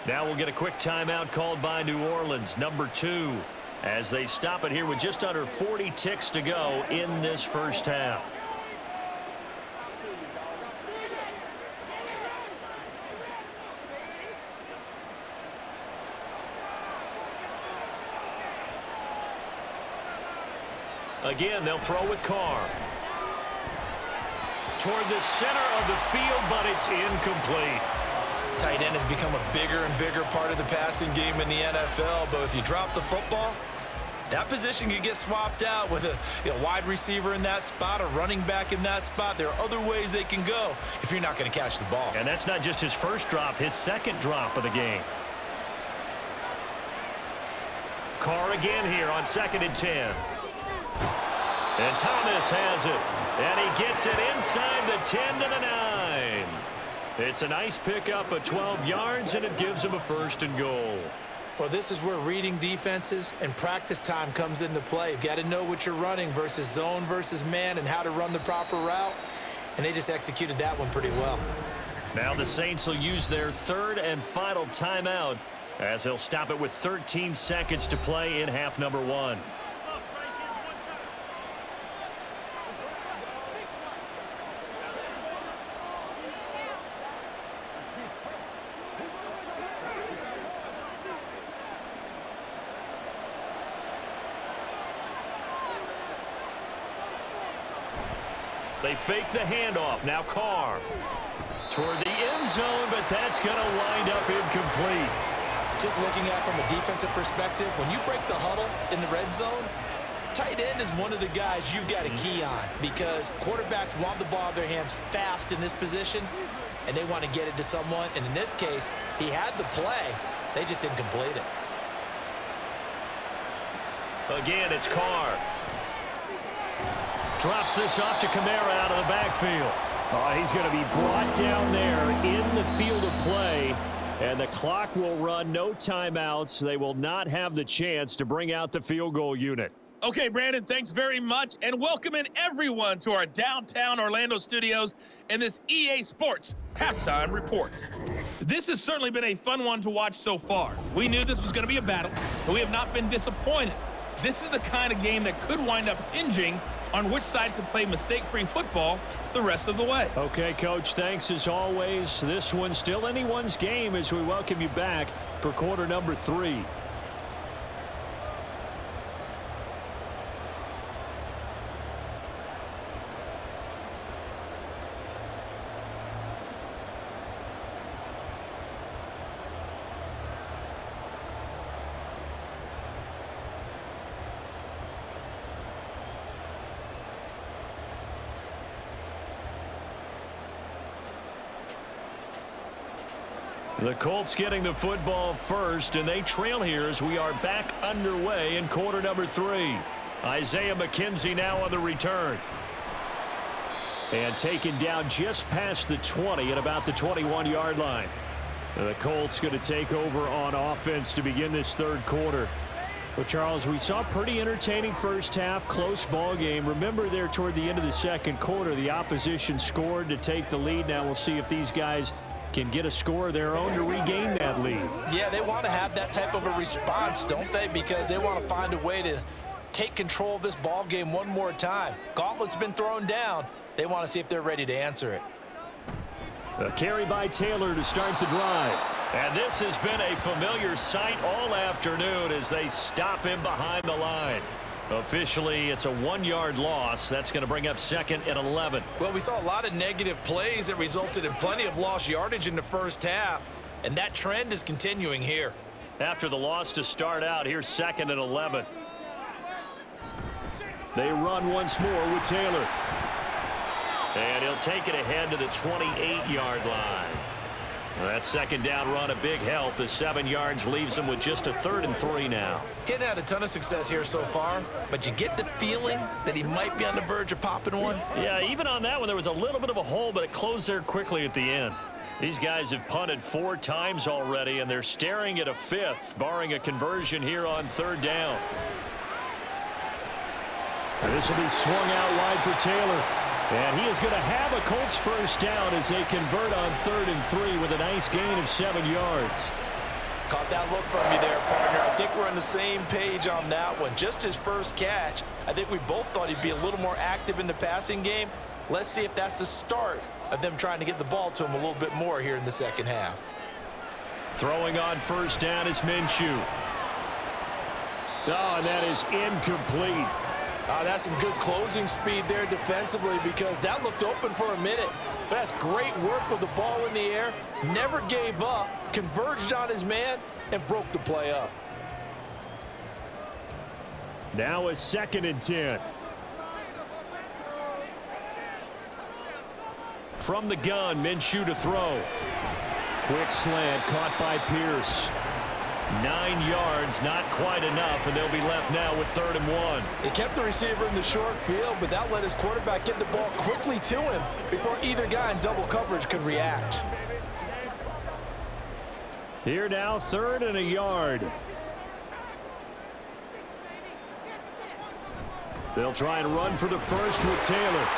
Now we'll get a quick timeout called by New Orleans, number 2, as they stop it here with just under 40 ticks to go in this first half. Again, they'll throw with Carr. Toward the center of the field, but it's incomplete. Tight end has become a bigger and bigger part of the passing game in the NFL, but if you drop the football, that position can get swapped out with a wide receiver in that spot, a running back in that spot. There are other ways they can go if you're not going to catch the ball. And that's not just his first drop, his second drop of the game. Carr again here on 2nd and 10. And Thomas has it. And he gets it inside the 10 to the 9. It's a nice pickup of 12 yards, and it gives him a 1st and goal. Well, this is where reading defenses and practice time comes into play. You've got to know what you're running versus zone versus man and how to run the proper route. And they just executed that one pretty well. Now the Saints will use their 3rd and final timeout as they'll stop it with 13 seconds to play in half number 1. They fake the handoff. Now Carr toward the end zone, but that's going to wind up incomplete. Just looking at it from a defensive perspective, when you break the huddle in the red zone, tight end is one of the guys you've got to key on because quarterbacks want the ball in their hands fast in this position, and they want to get it to someone. And in this case, he had the play. They just didn't complete it. Again, it's Carr. Drops this off to Kamara out of the backfield. He's going to be brought down there in the field of play, and the clock will run. No timeouts. They will not have the chance to bring out the field goal unit. Okay, Brandon, thanks very much, and welcome in everyone to our downtown Orlando studios and this EA Sports Halftime Report. This has certainly been a fun one to watch so far. We knew this was going to be a battle, but we have not been disappointed. This is the kind of game that could wind up hinging on which side could play mistake-free football the rest of the way. Okay, Coach, thanks as always. This one's still anyone's game as we welcome you back for quarter number 3. The Colts getting the football first, and they trail here as we are back underway in quarter number 3. Isaiah McKenzie now on the return. And taken down just past the 20 at about the 21-yard line. The Colts going to take over on offense to begin this third quarter. Well, Charles, we saw a pretty entertaining first half, close ball game. Remember there toward the end of the second quarter, the opposition scored to take the lead. Now we'll see if these guys can get a score of their own to regain that lead. Yeah, they want to have that type of a response, don't they? Because they want to find a way to take control of this ball game one more time. Gauntlet's been thrown down. They want to see if they're ready to answer it. A carry by Taylor to start the drive. And this has been a familiar sight all afternoon as they stop him behind the line. Officially, it's a 1-yard loss. That's going to bring up 2nd and 11. Well, we saw a lot of negative plays that resulted in plenty of lost yardage in the first half, and that trend is continuing here. After the loss to start out, here's 2nd and 11. They run once more with Taylor. And he'll take it ahead to the 28-yard line. That second down run, a big help as 7 yards leaves him with just a 3rd and 3 now. Getting had a ton of success here so far, but you get the feeling that he might be on the verge of popping one. Yeah, even on that one, there was a little bit of a hole, but it closed there quickly at the end. These guys have punted 4 times already, and they're staring at a 5th, barring a conversion here on 3rd down. This will be swung out wide for Taylor. And he is going to have a Colts first down as they convert on 3rd and 3 with a nice gain of 7 yards. Caught that look from you there, partner. I think we're on the same page on that one. Just his first catch. I think we both thought he'd be a little more active in the passing game. Let's see if that's the start of them trying to get the ball to him a little bit more here in the second half. Throwing on first down is Minshew. Oh, and that is incomplete. That's some good closing speed there defensively because that looked open for a minute. But that's great work with the ball in the air. Never gave up, converged on his man, and broke the play up. Now a 2nd and 10. From the gun, Minshew to throw. Quick slant caught by Pierce. 9 yards, not quite enough, and they'll be left now with 3rd and 1. He kept the receiver in the short field, but that let his quarterback get the ball quickly to him before either guy in double coverage could react. Here now, 3rd and a yard. They'll try and run for the first with Taylor.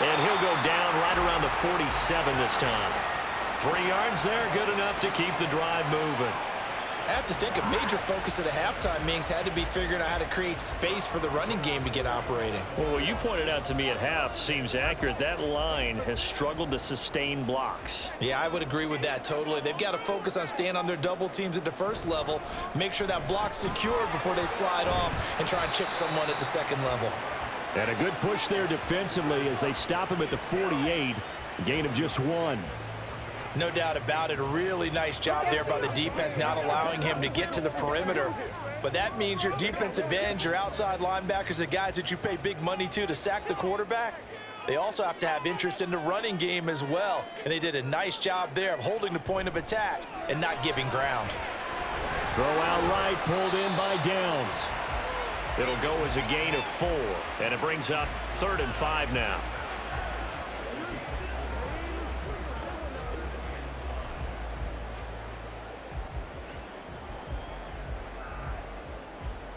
And he'll go down right around the 47 this time. 3 yards there, good enough to keep the drive moving. I have to think a major focus of the halftime meetings had to be figuring out how to create space for the running game to get operating. Well, what you pointed out to me at half seems accurate. That line has struggled to sustain blocks. Yeah, I would agree with that totally. They've got to focus on staying on their double teams at the first level, make sure that block's secured before they slide off and try and chip someone at the second level. And a good push there defensively as they stop him at the 48. A gain of just 1. No doubt about it. A really nice job there by the defense, not allowing him to get to the perimeter. But that means your defensive ends, your outside linebackers, the guys that you pay big money to sack the quarterback, they also have to have interest in the running game as well. And they did a nice job there of holding the point of attack and not giving ground. Throw out right, pulled in by Downs. It'll go as a gain of 4, and it brings up 3rd and 5 now.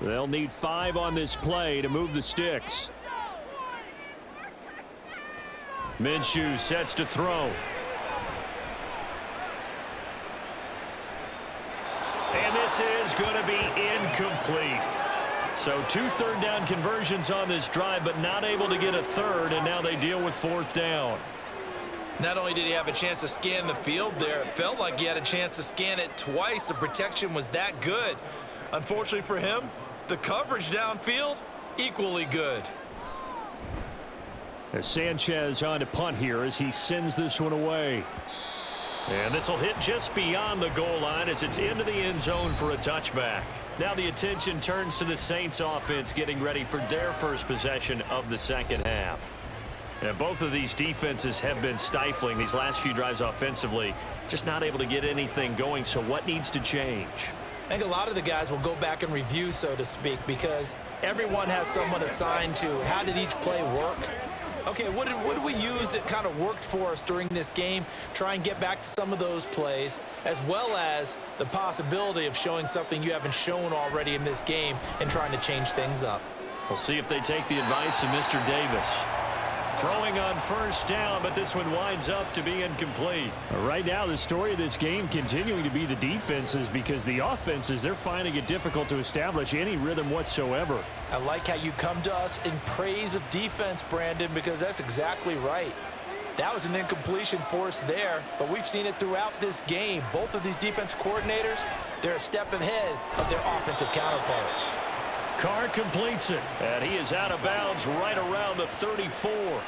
They'll need 5 on this play to move the sticks. Minshew sets to throw. And this is going to be incomplete. So 2 third-down conversions on this drive, but not able to get a third, and now they deal with 4th down. Not only did he have a chance to scan the field there, it felt like he had a chance to scan it twice. The protection was that good. Unfortunately for him, the coverage downfield, equally good. As Sanchez on to punt here as he sends this one away. And this will hit just beyond the goal line as it's into the end zone for a touchback. Now the attention turns to the Saints offense getting ready for their first possession of the second half. And both of these defenses have been stifling these last few drives offensively, just not able to get anything going. So what needs to change? I think a lot of the guys will go back and review, so to speak, because everyone has someone assigned to how did each play work. Okay, what did we use that kind of worked for us during this game? Try and get back to some of those plays, as well as the possibility of showing something you haven't shown already in this game and trying to change things up. We'll see if they take the advice of Mr. Davis. Throwing on first down, but this one winds up to be incomplete. Right now, the story of this game continuing to be the defenses, because the offenses, they're finding it difficult to establish any rhythm whatsoever. I like how you come to us in praise of defense, Brandon, because that's exactly right. That was an incompletion for us there, but we've seen it throughout this game. Both of these defense coordinators, they're a step ahead of their offensive counterparts. Carr completes it, and he is out of bounds right around the 34.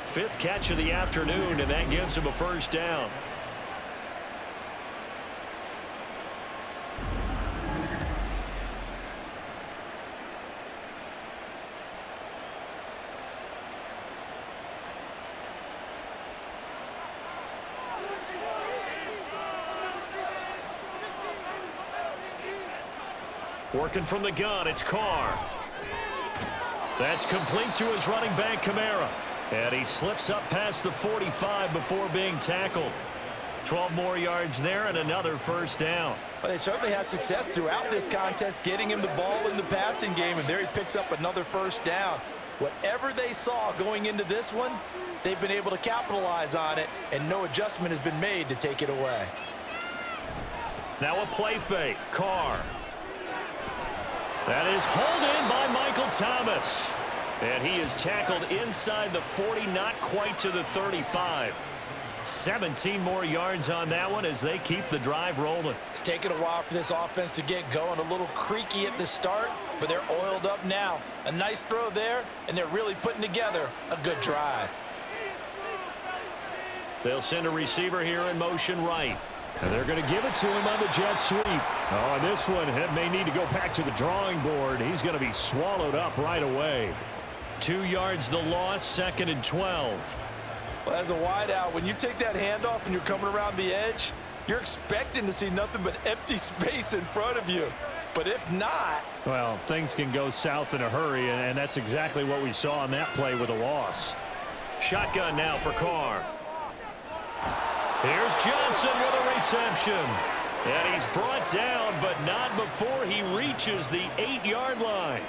5th catch of the afternoon, and that gives him a first down. Working from the gun, it's Carr. That's complete to his running back, Kamara. And he slips up past the 45 before being tackled. 12 more yards there and another first down. Well, they certainly had success throughout this contest getting him the ball in the passing game, and there he picks up another first down. Whatever they saw going into this one, they've been able to capitalize on it, and no adjustment has been made to take it away. Now a play fake. Carr. That is hauled in by Michael Thomas. And he is tackled inside the 40, not quite to the 35. 17 more yards on that one as they keep the drive rolling. It's taken a while for this offense to get going. A little creaky at the start, but they're oiled up now. A nice throw there, and they're really putting together a good drive. They'll send a receiver here in motion right. And they're going to give it to him on the jet sweep. Oh, this one may need to go back to the drawing board. He's going to be swallowed up right away. 2 yards the loss, 2nd and 12. Well, as a wideout, when you take that handoff and you're coming around the edge, you're expecting to see nothing but empty space in front of you. But if not... well, things can go south in a hurry, and that's exactly what we saw on that play with a loss. Shotgun now for Carr. Here's Johnson with a reception. And he's brought down, but not before he reaches the 8-yard line.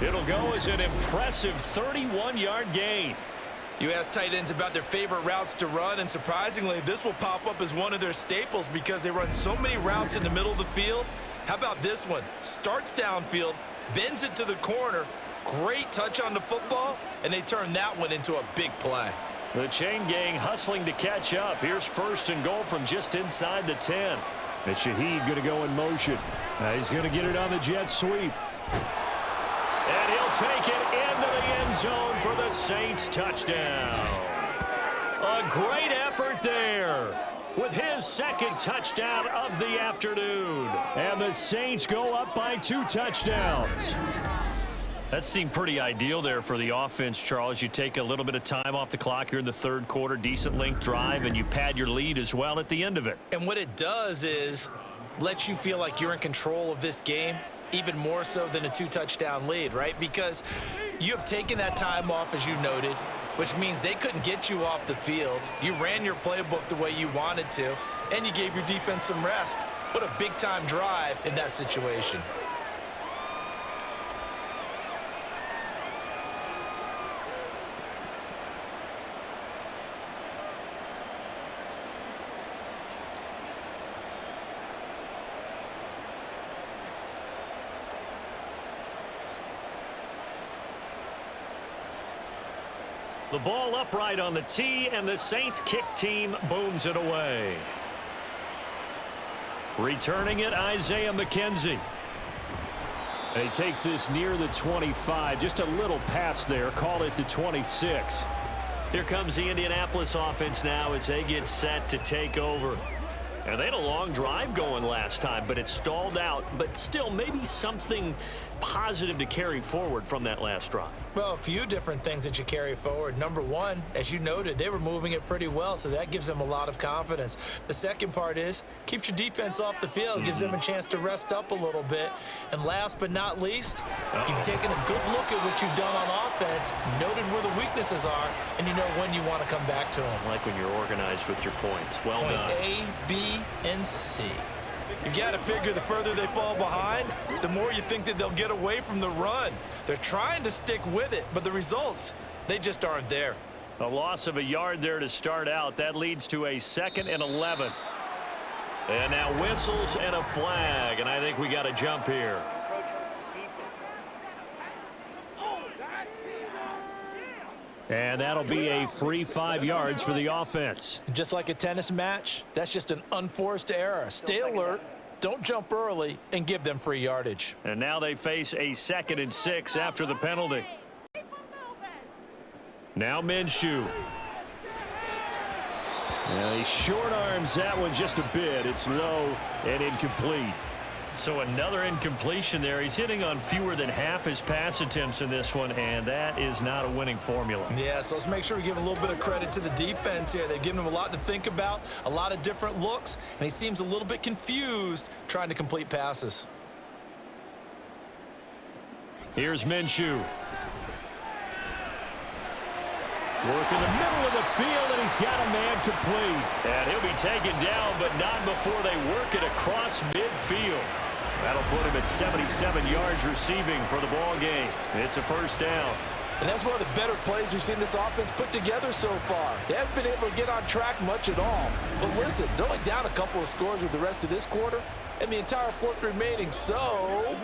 It'll go as an impressive 31-yard gain. You ask tight ends about their favorite routes to run, and surprisingly, this will pop up as one of their staples because they run so many routes in the middle of the field. How about this one? Starts downfield, bends it to the corner, great touch on the football, and they turn that one into a big play. The chain gang hustling to catch up. Here's 1st and goal from just inside the 10. And Shaheed going to go in motion. He's going to get it on the jet sweep. And he'll take it into the end zone for the Saints touchdown. A great effort there with his 2nd touchdown of the afternoon. And the Saints go up by 2 touchdowns. That seemed pretty ideal there for the offense, Charles. You take a little bit of time off the clock here in the 3rd quarter, decent length drive, and you pad your lead as well at the end of it. And what it does is let you feel like you're in control of this game, even more so than a 2-touchdown lead, right? Because you have taken that time off, as you noted, which means they couldn't get you off the field. You ran your playbook the way you wanted to, and you gave your defense some rest. What a big-time drive in that situation. The ball upright on the tee, and the Saints kick team booms it away. Returning it, Isaiah McKenzie. And he takes this near the 25. Just a little pass there. Call it the 26. Here comes the Indianapolis offense now as they get set to take over. And they had a long drive going last time, but it stalled out. But still, maybe something positive to carry forward from that last drive. Well, a few different things that you carry forward. Number one, as you noted, they were moving it pretty well, so that gives them a lot of confidence. The second part is, keeps your defense off the field, gives them a chance to rest up a little bit. And last but not least, you've taken a good look at what you've done on offense, noted where the weaknesses are, and you know when you want to come back to them. I like when you're organized with your points. Well done. Point A, B, and C. You've got to figure the further they fall behind, the more you think that they'll get away from the run. They're trying to stick with it, but the results, they just aren't there. A loss of a yard there to start out. That leads to a 2nd and 11. And now whistles and a flag, and I think we got a jump here. And that'll be a free 5 yards for the offense. Just like a tennis match, that's just an unforced error. Stay alert, don't jump early, and give them free yardage. And now they face a 2nd and 6 after the penalty. Now Minshew. Now he short arms that one just a bit. It's low and incomplete. So another incompletion there. He's hitting on fewer than half his pass attempts in this one, and that is not a winning formula. Yeah, so let's make sure we give a little bit of credit to the defense here. They've given him a lot to think about, a lot of different looks, and he seems a little bit confused trying to complete passes. Here's Minshew. Working the middle of the field, and he's got a man complete. And he'll be taken down, but not before they work it across midfield. That'll put him at 77 yards receiving for the ball game. It's a first down. And that's one of the better plays we've seen this offense put together so far. They haven't been able to get on track much at all. But listen, they're only down a couple of scores with the rest of this quarter and the entire fourth remaining, so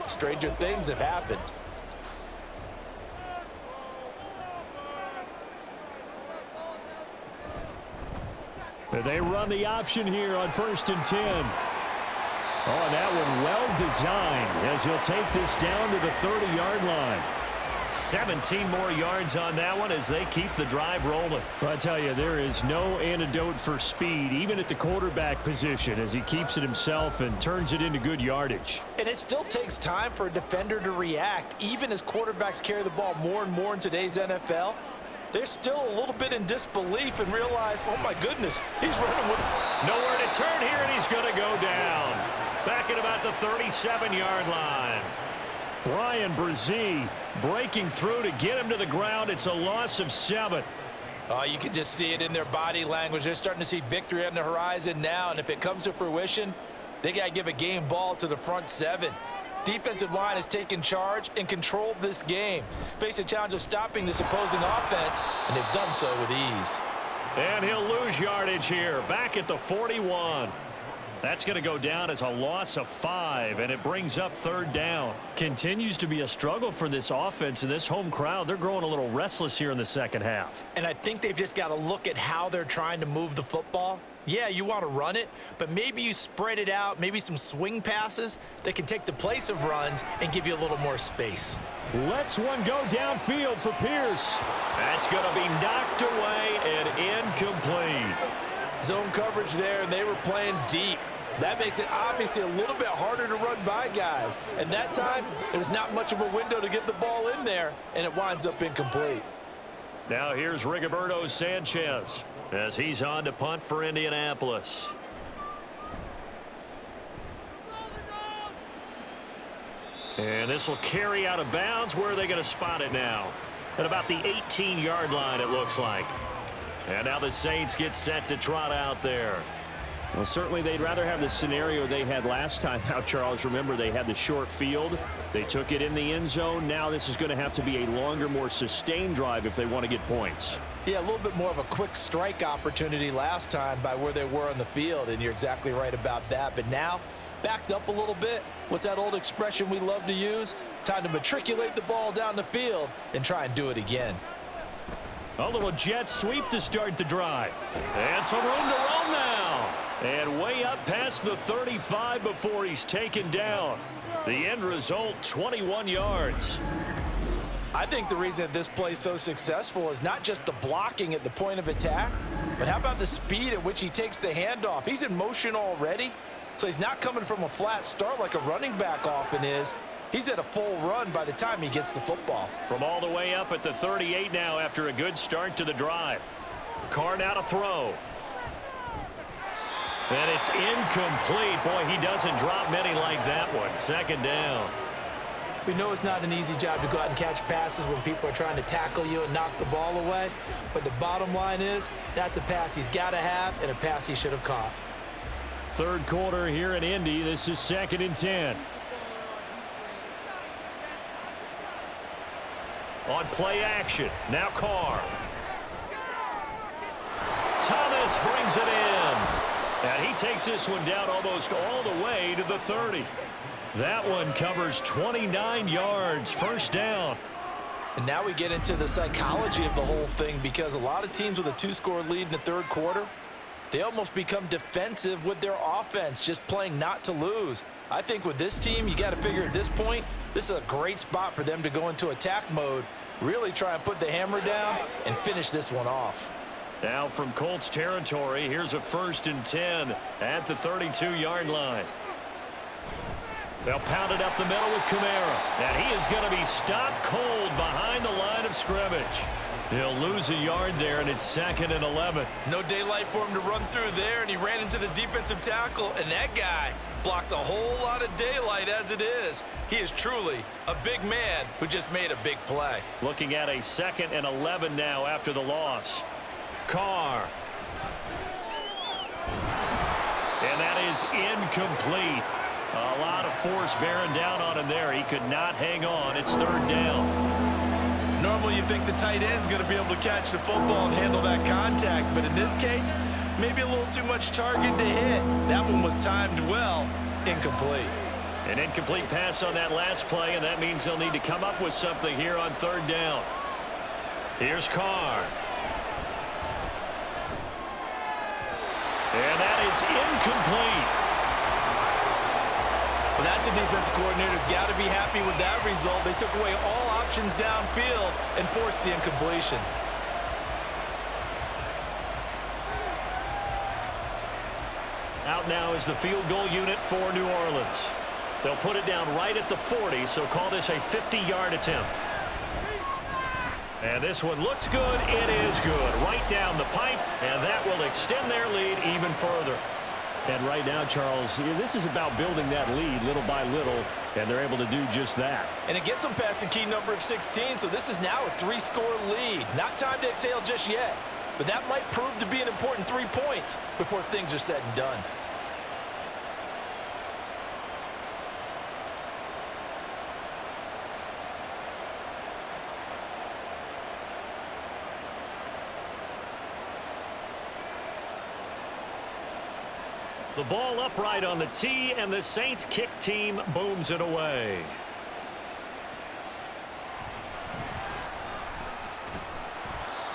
stranger things have happened. They run the option here on 1st and 10. Oh, and that one well designed as he'll take this down to the 30-yard line. 17 more yards on that one as they keep the drive rolling. I tell you, there is no antidote for speed, even at the quarterback position, as he keeps it himself and turns it into good yardage. And it still takes time for a defender to react, even as quarterbacks carry the ball more and more in today's NFL. They're still a little bit in disbelief and realize, oh my goodness, he's running with nowhere to turn here, and he's going to go down. Back at about the 37-yard line. Brian Brzee breaking through to get him to the ground. It's a loss of 7. Oh, you can just see it in their body language. They're starting to see victory on the horizon now, and if it comes to fruition, they got to give a game ball to the front 7. Defensive line has taken charge and controlled this game. Face a challenge of stopping this opposing offense, and they've done so with ease. And he'll lose yardage here, back at the 41. That's going to go down as a loss of 5, and it brings up 3rd down. Continues to be a struggle for this offense and this home crowd. They're growing a little restless here in the second half. And I think they've just got to look at how they're trying to move the football. Yeah, you want to run it, but maybe you spread it out, maybe some swing passes that can take the place of runs and give you a little more space. Let's one go downfield for Pierce. That's going to be knocked away and incomplete. Zone coverage there, and they were playing deep. That makes it obviously a little bit harder to run by guys. And that time, there was not much of a window to get the ball in there, and it winds up incomplete. Now here's Rigoberto Sanchez as he's on to punt for Indianapolis. And this will carry out of bounds. Where are they going to spot it now? At about the 18-yard line, it looks like. And now the Saints get set to trot out there. Well, certainly they'd rather have the scenario they had last time out, Charles. Remember, they had the short field. They took it in the end zone. Now this is going to have to be a longer, more sustained drive if they want to get points. Yeah, a little bit more of a quick strike opportunity last time by where they were on the field, and you're exactly right about that. But now, backed up a little bit. What's that old expression we love to use? Time to matriculate the ball down the field and try and do it again. A little jet sweep to start the drive. And some room to roam now. And way up past the 35 before he's taken down. The end result, 21 yards. I think the reason that this play is so successful is not just the blocking at the point of attack, but how about the speed at which he takes the handoff? He's in motion already, so he's not coming from a flat start like a running back often is. He's at a full run by the time he gets the football. From all the way up at the 38 now after a good start to the drive. Carr now to throw. And it's incomplete. Boy, he doesn't drop many like that one. Second down. We know it's not an easy job to go out and catch passes when people are trying to tackle you and knock the ball away. But the bottom line is, that's a pass he's got to have and a pass he should have caught. Third quarter here in Indy. This is 2nd and 10. On play action. Now Carr. Thomas brings it in. And he takes this one down almost all the way to the 30. That one covers 29 yards. First down. And now we get into the psychology of the whole thing, because a lot of teams with a 2-score lead in the third quarter, they almost become defensive with their offense, just playing not to lose. I think with this team, you got to figure at this point, this is a great spot for them to go into attack mode, really try and put the hammer down and finish this one off. Now from Colts territory, here's a 1st and 10 at the 32-yard line. They'll pound it up the middle with Kamara. And he is going to be stopped cold behind the line of scrimmage. He'll lose a yard there, and it's 2nd and 11. No daylight for him to run through there, and he ran into the defensive tackle, and that guy blocks a whole lot of daylight as it is. He is truly a big man who just made a big play. Looking at a 2nd and 11 now after the loss. Carr. And that is incomplete. A lot of force bearing down on him there. He could not hang on. It's 3rd down. Normally you think the tight end's going to be able to catch the football and handle that contact, but in this case, maybe a little too much target to hit. That one was timed well. Incomplete. An incomplete pass on that last play, and that means they'll need to come up with something here on 3rd down. Here's Carr. And that is incomplete. Well, that's a defensive coordinator's got to be happy with that result. They took away all options downfield and forced the incompletion. Out now is the field goal unit for New Orleans. They'll put it down right at the 40, so call this a 50-yard attempt. And this one looks good. It is good. Right down the pipe, and that will extend their lead even further. And right now, Charles, this is about building that lead little by little, and they're able to do just that. And it gets them past the key number of 16, so this is now a 3-score lead. Not time to exhale just yet, but that might prove to be an important 3 points before things are said and done. The ball upright on the tee, and the Saints kick team booms it away.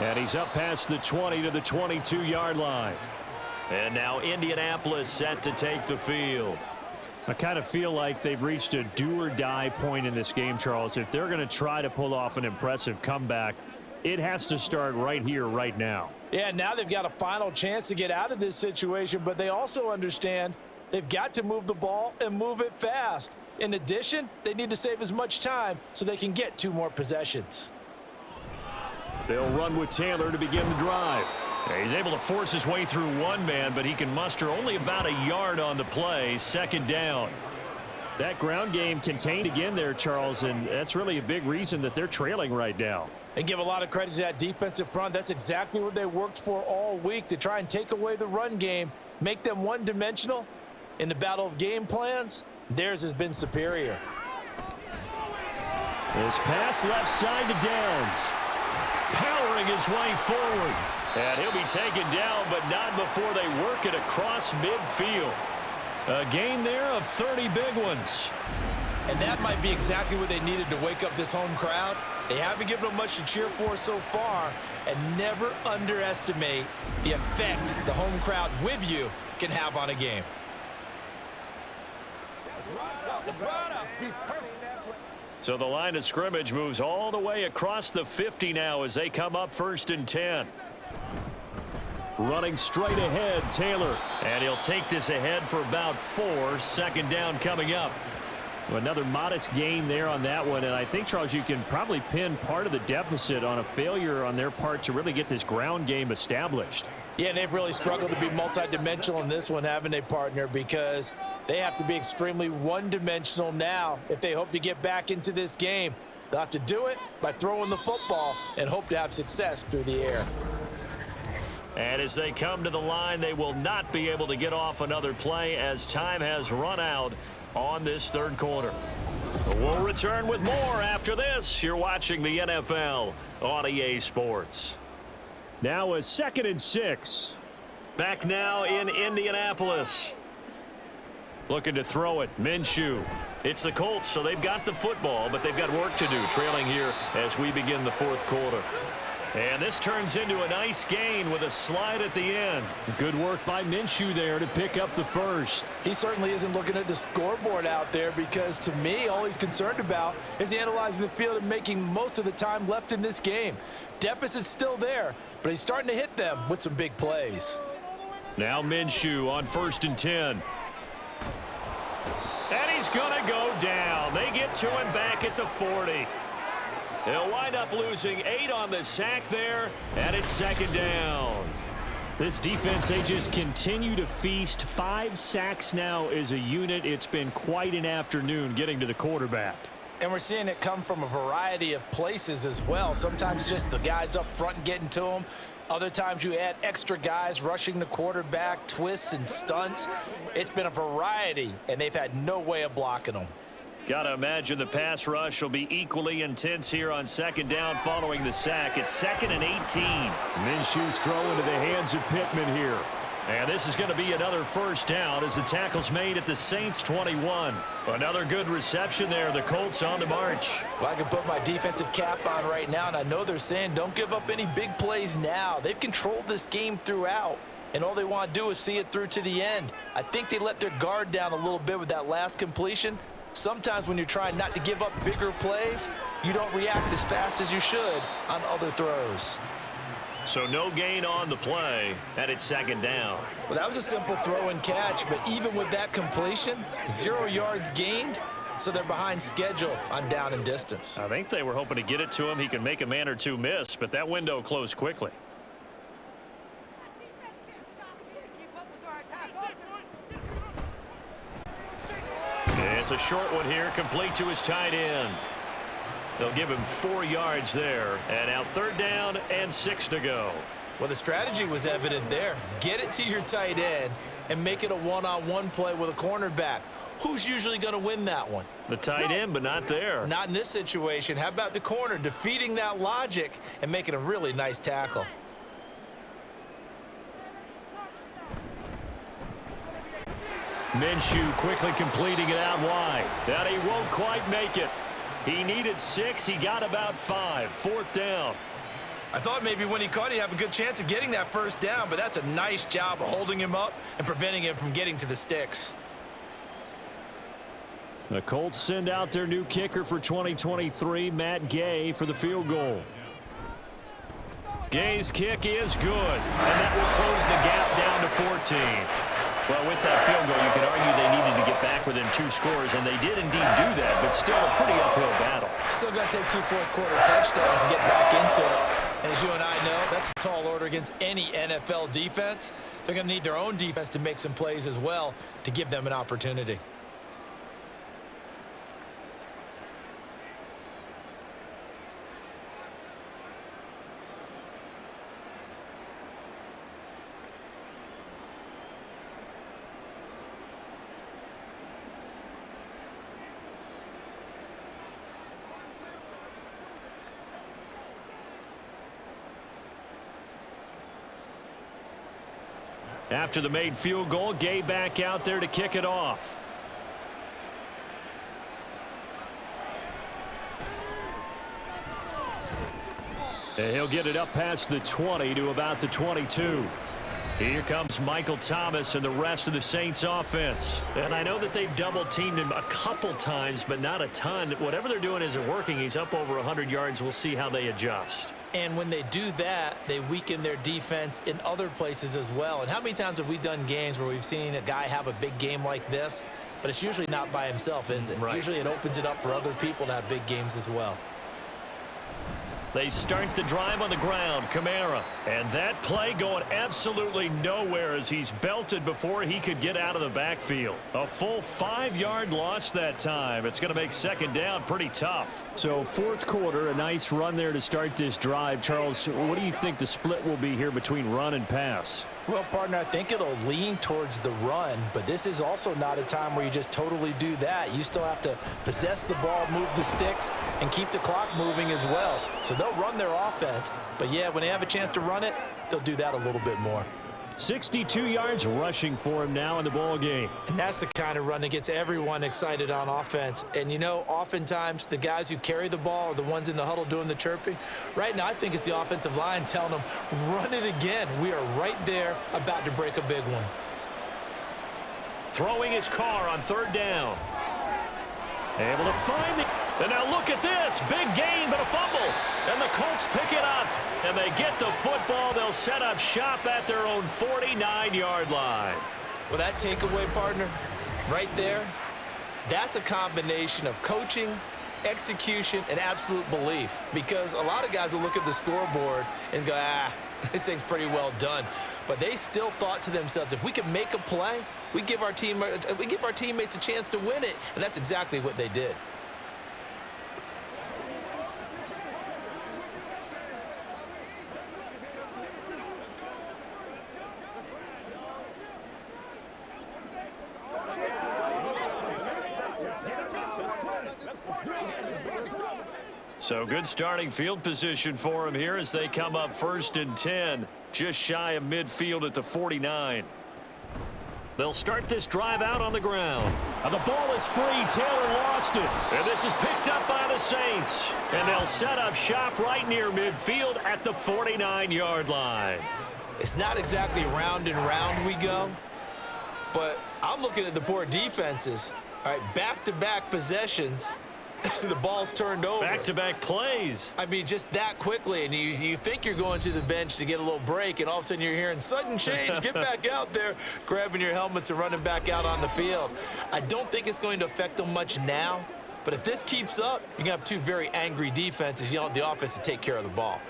And he's up past the 20 to the 22-yard line. And now Indianapolis set to take the field. I kind of feel like they've reached a do-or-die point in this game, Charles. If they're going to try to pull off an impressive comeback, it has to start right here, right now. Yeah, now they've got a final chance to get out of this situation, but they also understand they've got to move the ball and move it fast. In addition, they need to save as much time so they can get 2 more possessions. They'll run with Taylor to begin the drive. He's able to force his way through one man, but he can muster only about a yard on the play. 2nd down. That ground game contained again there, Charles, and that's really a big reason that they're trailing right now. And give a lot of credit to that defensive front. That's exactly what they worked for all week, to try and take away the run game, make them one-dimensional. In the battle of game plans, theirs has been superior. This pass left side to Downs. Powering his way forward. And he'll be taken down, but not before they work it across midfield. A gain there of 30 big ones. And that might be exactly what they needed to wake up this home crowd. They haven't given them much to cheer for so far, and never underestimate the effect the home crowd with you can have on a game. So the line of scrimmage moves all the way across the 50 now as they come up 1st and 10. Running straight ahead, Taylor. And he'll take this ahead for about 4. 2nd down coming up. Another modest gain there on that one. And I think, Charles, you can probably pin part of the deficit on a failure on their part to really get this ground game established. Yeah, and they've really struggled to be multidimensional in this one, haven't they, partner? Because they have to be extremely one-dimensional now if they hope to get back into this game. They'll have to do it by throwing the football and hope to have success through the air. And as they come to the line, they will not be able to get off another play as time has run out on this 3rd quarter. We'll return with more after this. You're watching the NFL on EA Sports. Now a 2nd and 6. Back now in Indianapolis. Looking to throw it. Minshew. It's the Colts, so they've got the football, but they've got work to do, trailing here as we begin the 4th quarter. And this turns into a nice gain with a slide at the end. Good work by Minshew there to pick up the 1st. He certainly isn't looking at the scoreboard out there because, to me, all he's concerned about is analyzing the field and making most of the time left in this game. Deficit's still there, but he's starting to hit them with some big plays. Now Minshew on 1st and 10. And he's going to go down. They get to him back at the 40. He'll wind up losing 8 on the sack there, and it's 2nd down. This defense, they just continue to feast. 5 sacks now as a unit. It's been quite an afternoon getting to the quarterback. And we're seeing it come from a variety of places as well. Sometimes just the guys up front getting to him. Other times you add extra guys rushing the quarterback, twists and stunts. It's been a variety, and they've had no way of blocking them. Got to imagine the pass rush will be equally intense here on 2nd down following the sack. It's 2nd and 18. Minshew's throw into the hands of Pittman here. And this is going to be another 1st down as the tackle's made at the Saints 21. Another good reception there. The Colts on the march. Well, I can put my defensive cap on right now, and I know they're saying don't give up any big plays now. They've controlled this game throughout, and all they want to do is see it through to the end. I think they let their guard down a little bit with that last completion. Sometimes when you're trying not to give up bigger plays, you don't react as fast as you should on other throws. So no gain on the play, and it's 2nd down. Well, that was a simple throw and catch, but even with that completion, 0 yards gained, so they're behind schedule on down and distance. I think they were hoping to get it to him. He could make a man or two miss, but that window closed quickly. It's a short one here, complete to his tight end. They'll give him 4 yards there. And now 3rd down and 6 to go. Well, the strategy was evident there. Get it to your tight end and make it a one-on-one play with a cornerback. Who's usually going to win that one? The tight end, but not there. Not in this situation. How about the corner defeating that logic and making a really nice tackle? Minshew quickly completing it out wide. And he won't quite make it. He needed 6. He got about 5. 4th down. I thought maybe when he caught it, he'd have a good chance of getting that 1st down, but that's a nice job of holding him up and preventing him from getting to the sticks. The Colts send out their new kicker for 2023, Matt Gay, for the field goal. Gay's kick is good, and that will close the gap down to 14. Well, with that field goal, you could argue they needed to get back within 2 scores, and they did indeed do that, but still a pretty uphill battle. Still going to take 2 fourth-quarter touchdowns to get back into it. And as you and I know, that's a tall order against any NFL defense. They're going to need their own defense to make some plays as well to give them an opportunity. After the made field goal, Gay back out there to kick it off. And he'll get it up past the 20 to about the 22. Here comes Michael Thomas and the rest of the Saints offense. And I know that they've double-teamed him a couple times, but not a ton. Whatever they're doing isn't working. He's up over 100 yards. We'll see how they adjust. And when they do that, they weaken their defense in other places as well. And how many times have we done games where we've seen a guy have a big game like this, but it's usually not by himself, is it? Right. Usually it opens it up for other people to have big games as well. They start the drive on the ground. Kamara. And that play going absolutely nowhere as he's belted before he could get out of the backfield. A full 5-yard loss that time. It's going to make second down pretty tough. So fourth quarter, a nice run there to start this drive. Charles, what do you think the split will be here between run and pass? Well, partner, I think it'll lean towards the run, but this is also not a time where you just totally do that. You still have to possess the ball, move the sticks, and keep the clock moving as well. So they'll run their offense, but yeah, when they have a chance to run it, they'll do that a little bit more. 62 yards rushing for him now in the ball game. And that's the kind of run that gets everyone excited on offense. And, you know, oftentimes the guys who carry the ball are the ones in the huddle doing the chirping. Right now, I think it's the offensive line telling them, run it again. We are right there about to break a big one. Throwing his car on third down. Able to find the... And now look at this. Big gain, but a fumble. And the Colts pick it up. And they get the football. They'll set up shop at their own 49-yard line. Well, that takeaway, partner, right there, that's a combination of coaching, execution, and absolute belief. Because a lot of guys will look at the scoreboard and go, this thing's pretty well done. But they still thought to themselves, if we can make a play, we give our teammates a chance to win it. And that's exactly what they did. So good starting field position for him here as they come up 1st and 10, just shy of midfield at the 49. They'll start this drive out on the ground. And the ball is free. Taylor lost it. And this is picked up by the Saints. And they'll set up shop right near midfield at the 49-yard line. It's not exactly round and round we go, but I'm looking at the poor defenses. All right, back-to-back possessions. The ball's turned over. Back-to-back plays. I mean, just that quickly, and you think you're going to the bench to get a little break, and all of a sudden you're hearing sudden change. Get back out there, grabbing your helmets and running back out on the field. I don't think it's going to affect them much now, but if this keeps up, you're going to have two very angry defenses. You want the offense to take care of the ball.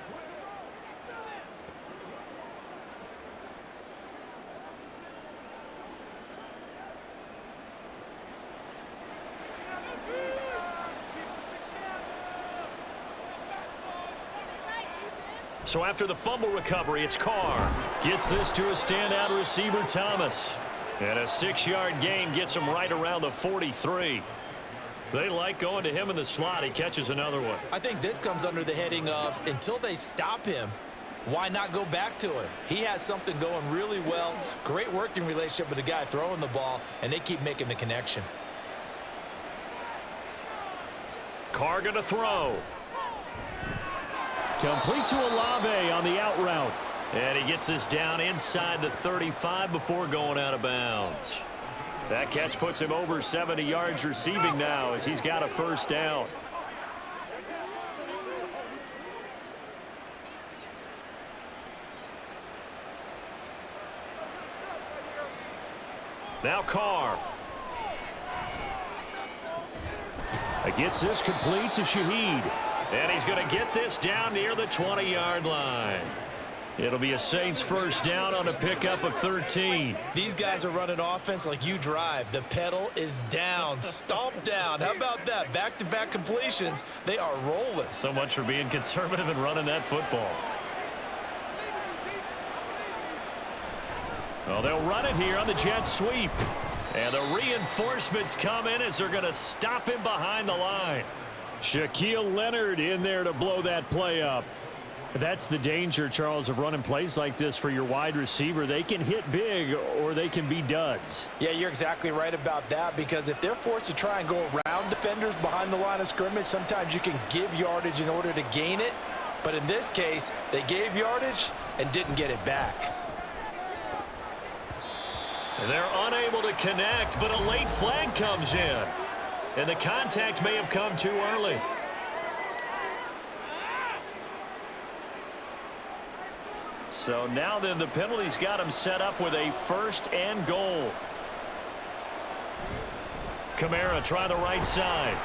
So after the fumble recovery, it's Carr. Gets this to a standout receiver, Thomas. And a 6-yard gain gets him right around the 43. They like going to him in the slot. He catches another one. I think this comes under the heading of, until they stop him, why not go back to him? He has something going really well. Great working relationship with the guy throwing the ball, and they keep making the connection. Carr going to throw. Complete to Olave on the out route. And he gets this down inside the 35 before going out of bounds. That catch puts him over 70 yards receiving now as he's got a first down. Now Carr. Gets this complete to Shaheed. And he's going to get this down near the 20-yard line. It'll be a Saints first down on a pickup of 13. These guys are running offense like you drive. The pedal is down, stomp down. How about that? Back-to-back completions. They are rolling. So much for being conservative and running that football. Well, they'll run it here on the jet sweep. And the reinforcements come in as they're going to stop him behind the line. Shaquille Leonard in there to blow that play up. That's the danger, Charles, of running plays like this for your wide receiver. They can hit big or they can be duds. Yeah, you're exactly right about that, because if they're forced to try and go around defenders behind the line of scrimmage, sometimes you can give yardage in order to gain it. But in this case, they gave yardage and didn't get it back. They're unable to connect, but a late flag comes in. And the contact may have come too early. So now then the penalty's got him set up with a 1st and goal. Kamara try the right side.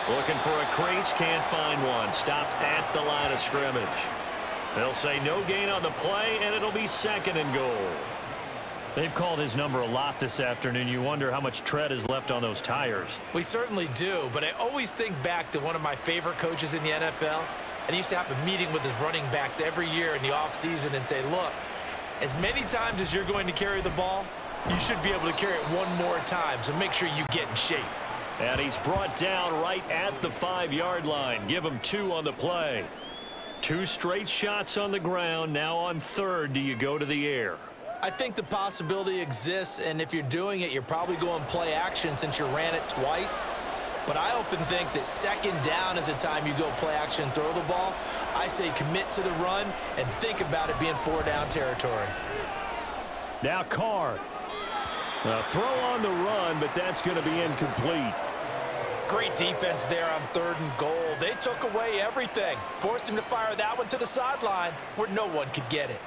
Looking for a crease, can't find one. Stopped at the line of scrimmage. They'll say no gain on the play, and it'll be 2nd and goal. They've called his number a lot this afternoon. You wonder how much tread is left on those tires. We certainly do, but I always think back to one of my favorite coaches in the NFL, and he used to have a meeting with his running backs every year in the offseason and say, look, as many times as you're going to carry the ball, you should be able to carry it one more time, so make sure you get in shape. And he's brought down right at the 5-yard line. Give him 2 on the play. 2 straight shots on the ground. Now on 3rd, do you go to the air? I think the possibility exists, and if you're doing it, you're probably going play action since you ran it twice. But I often think that 2nd down is a time you go play action and throw the ball. I say commit to the run and think about it being 4-down territory. Now Carr. A throw on the run, but that's going to be incomplete. Great defense there on 3rd and goal. They took away everything. Forced him to fire that one to the sideline where no one could get it.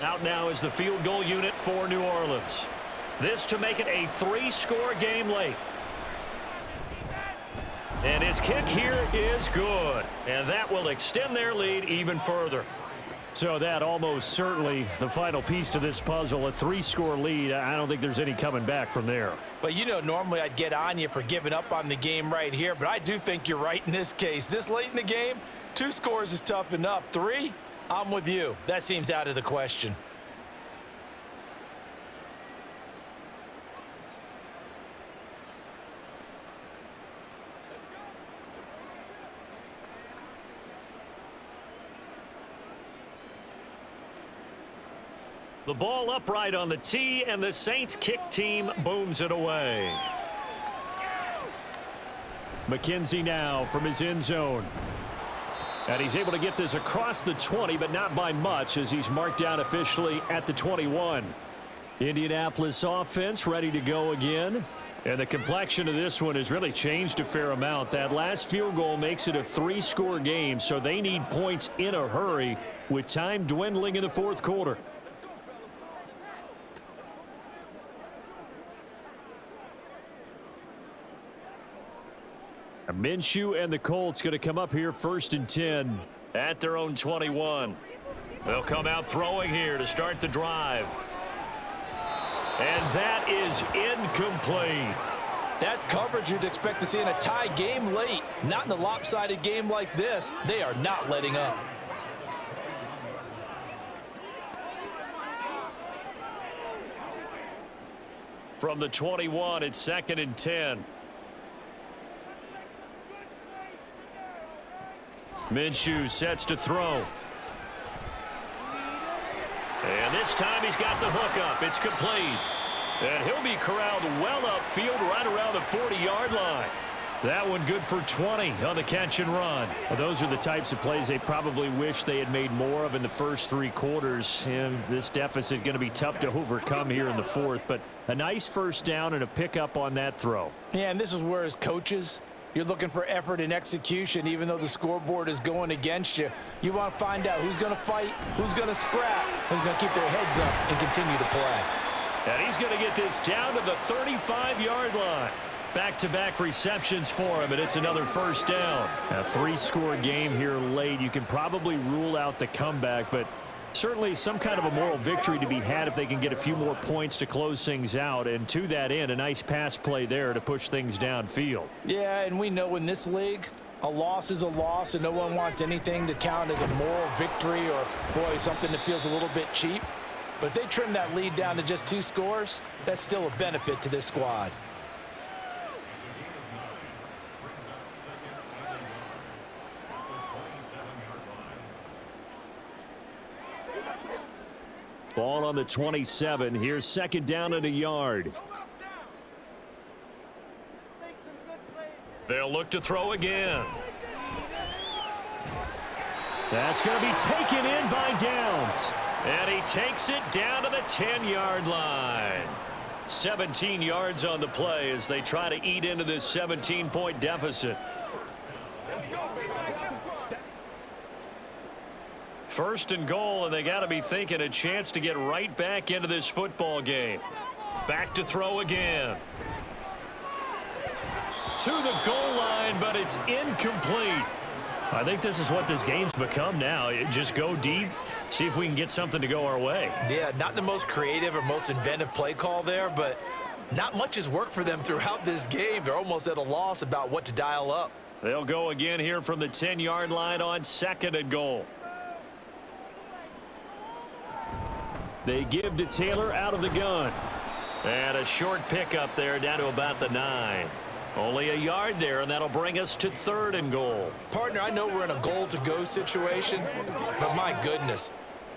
Out now is the field goal unit for New Orleans. This to make it a 3-score game late. And his kick here is good. And that will extend their lead even further. So that almost certainly the final piece to this puzzle, a 3-score lead. I don't think there's any coming back from there. Well, you know, normally I'd get on you for giving up on the game right here, but I do think you're right in this case. This late in the game, 2 scores is tough enough. 3, I'm with you. That seems out of the question. The ball upright on the tee, and the Saints kick team booms it away. McKenzie now from his end zone. And he's able to get this across the 20, but not by much as he's marked down officially at the 21. Indianapolis offense ready to go again. And the complexion of this one has really changed a fair amount. That last field goal makes it a 3-score game, so they need points in a hurry with time dwindling in the 4th quarter. Minshew and the Colts going to come up here 1st and 10 at their own 21. They'll come out throwing here to start the drive. And that is incomplete. That's coverage you'd expect to see in a tie game late. Not in a lopsided game like this. They are not letting up. From the 21, it's 2nd and 10. Minshew sets to throw. And this time he's got the hook up. It's complete. And he'll be corralled well upfield right around the 40-yard line. That one good for 20 on the catch and run. Well, those are the types of plays they probably wish they had made more of in the first 3 quarters. And this deficit going to be tough to overcome here in the 4th. But a nice 1st down and a pickup on that throw. Yeah, and this is where as coaches, you're looking for effort and execution. Even though the scoreboard is going against you, you want to find out who's going to fight, who's going to scrap, who's going to keep their heads up and continue to play. And he's going to get this down to the 35-yard line. Back-to-back receptions for him, and it's another 1st down. A 3-score game here late. You can probably rule out the comeback, but certainly some kind of a moral victory to be had if they can get a few more points to close things out. And to that end, a nice pass play there to push things downfield. Yeah, and we know in this league, a loss is a loss, and no one wants anything to count as a moral victory or, boy, something that feels a little bit cheap. But if they trim that lead down to just 2 scores, that's still a benefit to this squad. Ball on the 27. Here's 2nd down and a yard. Make some good They'll look to throw again. That's going to be taken in by Downs. And he takes it down to the 10-yard line. 17 yards on the play as they try to eat into this 17-point deficit. First and goal, and they got to be thinking a chance to get right back into this football game. Back to throw again. To the goal line, but it's incomplete. I think this is what this game's become now. Just go deep, see if we can get something to go our way. Yeah, not the most creative or most inventive play call there, but not much has worked for them throughout this game. They're almost at a loss about what to dial up. They'll go again here from the 10-yard line on second and goal. They give to Taylor out of the gun. And a short pickup there down to about the 9. Only a yard there, and that'll bring us to third and goal. Partner, I know we're in a goal-to-go situation, but my goodness,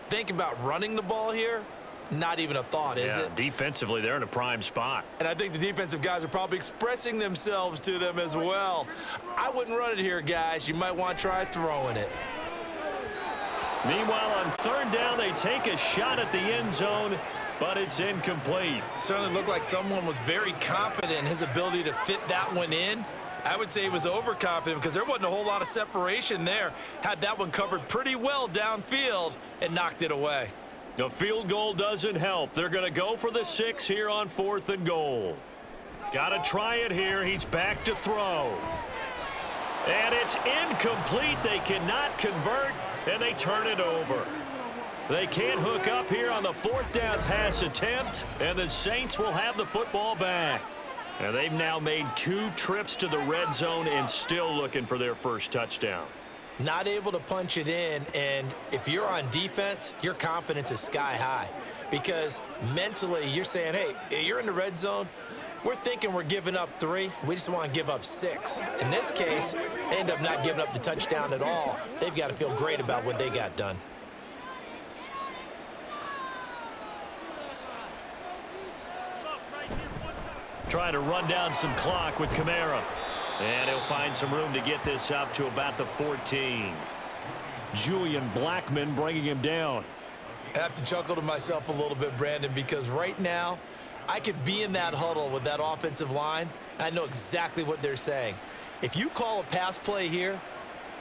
think about running the ball here. Not even a thought, is it? Defensively, they're in a prime spot. And I think the defensive guys are probably expressing themselves to them as well. I wouldn't run it here, guys. You might want to try throwing it. Meanwhile, on third down, they take a shot at the end zone, but it's incomplete. Certainly looked like someone was very confident in his ability to fit that one in. I would say he was overconfident because there wasn't a whole lot of separation there. Had that one covered pretty well downfield and knocked it away. The field goal doesn't help. They're going to go for the 6 here on fourth and goal. Got to try it here. He's back to throw. And it's incomplete. They cannot convert, and they turn it over. They can't hook up here on the fourth down pass attempt, and the Saints will have the football back. And they've now made 2 trips to the red zone and still looking for their first touchdown. Not able to punch it in, and if you're on defense, your confidence is sky high because mentally you're saying, hey, you're in the red zone. We're thinking we're giving up 3. We just want to give up 6. In this case, they end up not giving up the touchdown at all. They've got to feel great about what they got done. Trying to run down some clock with Kamara. And he'll find some room to get this up to about the 14. Julian Blackman bringing him down. I have to chuckle to myself a little bit, Brandon, because right now I could be in that huddle with that offensive line, and I know exactly what they're saying. If you call a pass play here,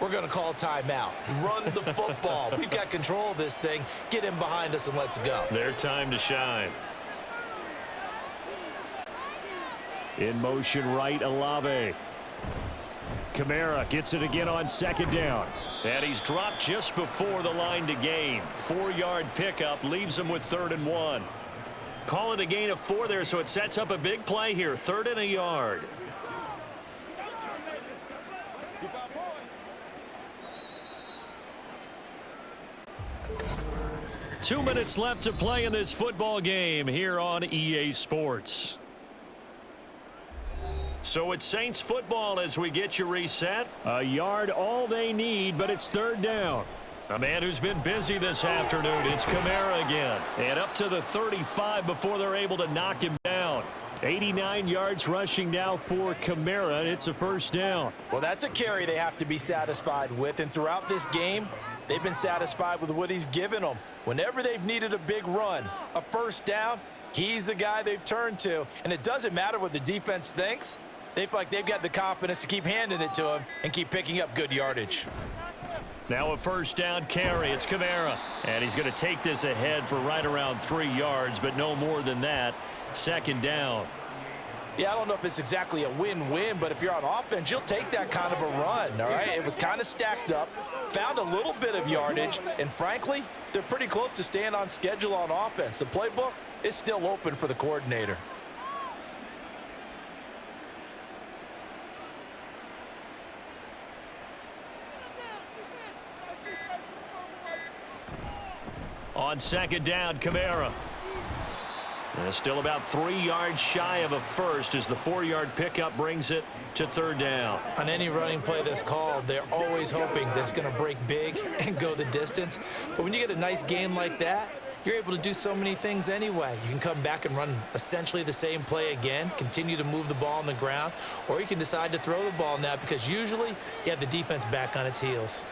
we're going to call a timeout. Run the football. We've got control of this thing. Get in behind us and let's go. Their time to shine. In motion right, Olave. Kamara gets it again on second down. And he's dropped just before the line to gain. 4-yard pickup leaves him with 3rd and 1. Call it a gain of 4 there, so it sets up a big play here. 3rd and a yard. Two minutes left to play in this football game here on EA Sports. So it's Saints football as we get you reset. A yard all they need, but it's 3rd down. A man who's been busy this afternoon. It's Kamara again. And up to the 35 before they're able to knock him down. 89 yards rushing now for Kamara. It's a 1st down. Well, that's a carry they have to be satisfied with. And throughout this game, they've been satisfied with what he's given them. Whenever they've needed a big run, a 1st down, he's the guy they've turned to. And it doesn't matter what the defense thinks. They feel like they've got the confidence to keep handing it to him and keep picking up good yardage. Now a 1st down carry. It's Kamara. And he's going to take this ahead for right around 3 yards, but no more than that. 2nd down. Yeah, I don't know if it's exactly a win-win, but if you're on offense, you'll take that kind of a run, all right? It was kind of stacked up, found a little bit of yardage, and frankly, they're pretty close to staying on schedule on offense. The playbook is still open for the coordinator. On 2nd down, Kamara. Still about 3 yards shy of a 1st as the 4-yard pickup brings it to 3rd down. On any running play that's called, they're always hoping that it's going to break big and go the distance. But when you get a nice game like that, you're able to do so many things anyway. You can come back and run essentially the same play again, continue to move the ball on the ground, or you can decide to throw the ball now because usually you have the defense back on its heels.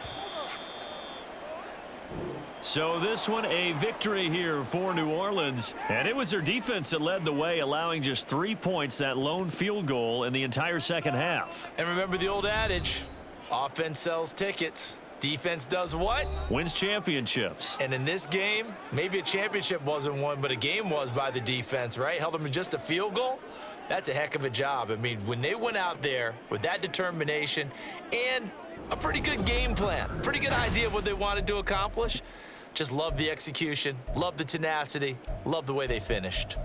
So this one a victory here for New Orleans. And it was their defense that led the way, allowing just 3 points, that lone field goal in the entire second half. And remember the old adage, offense sells tickets. Defense does what? Wins championships. And in this game, maybe a championship wasn't won, but a game was by the defense, right? Held them to just a field goal. That's a heck of a job. I mean, when they went out there with that determination and a pretty good game plan, pretty good idea of what they wanted to accomplish, just love the execution, love the tenacity, love the way they finished.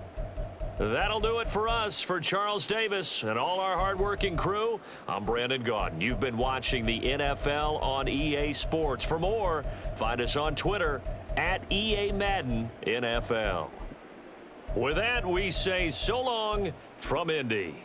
That'll do it for us. For Charles Davis and all our hardworking crew, I'm Brandon Gaudin. You've been watching the NFL on EA Sports. For more, find us on Twitter at EA Madden NFL. With that, we say so long from Indy.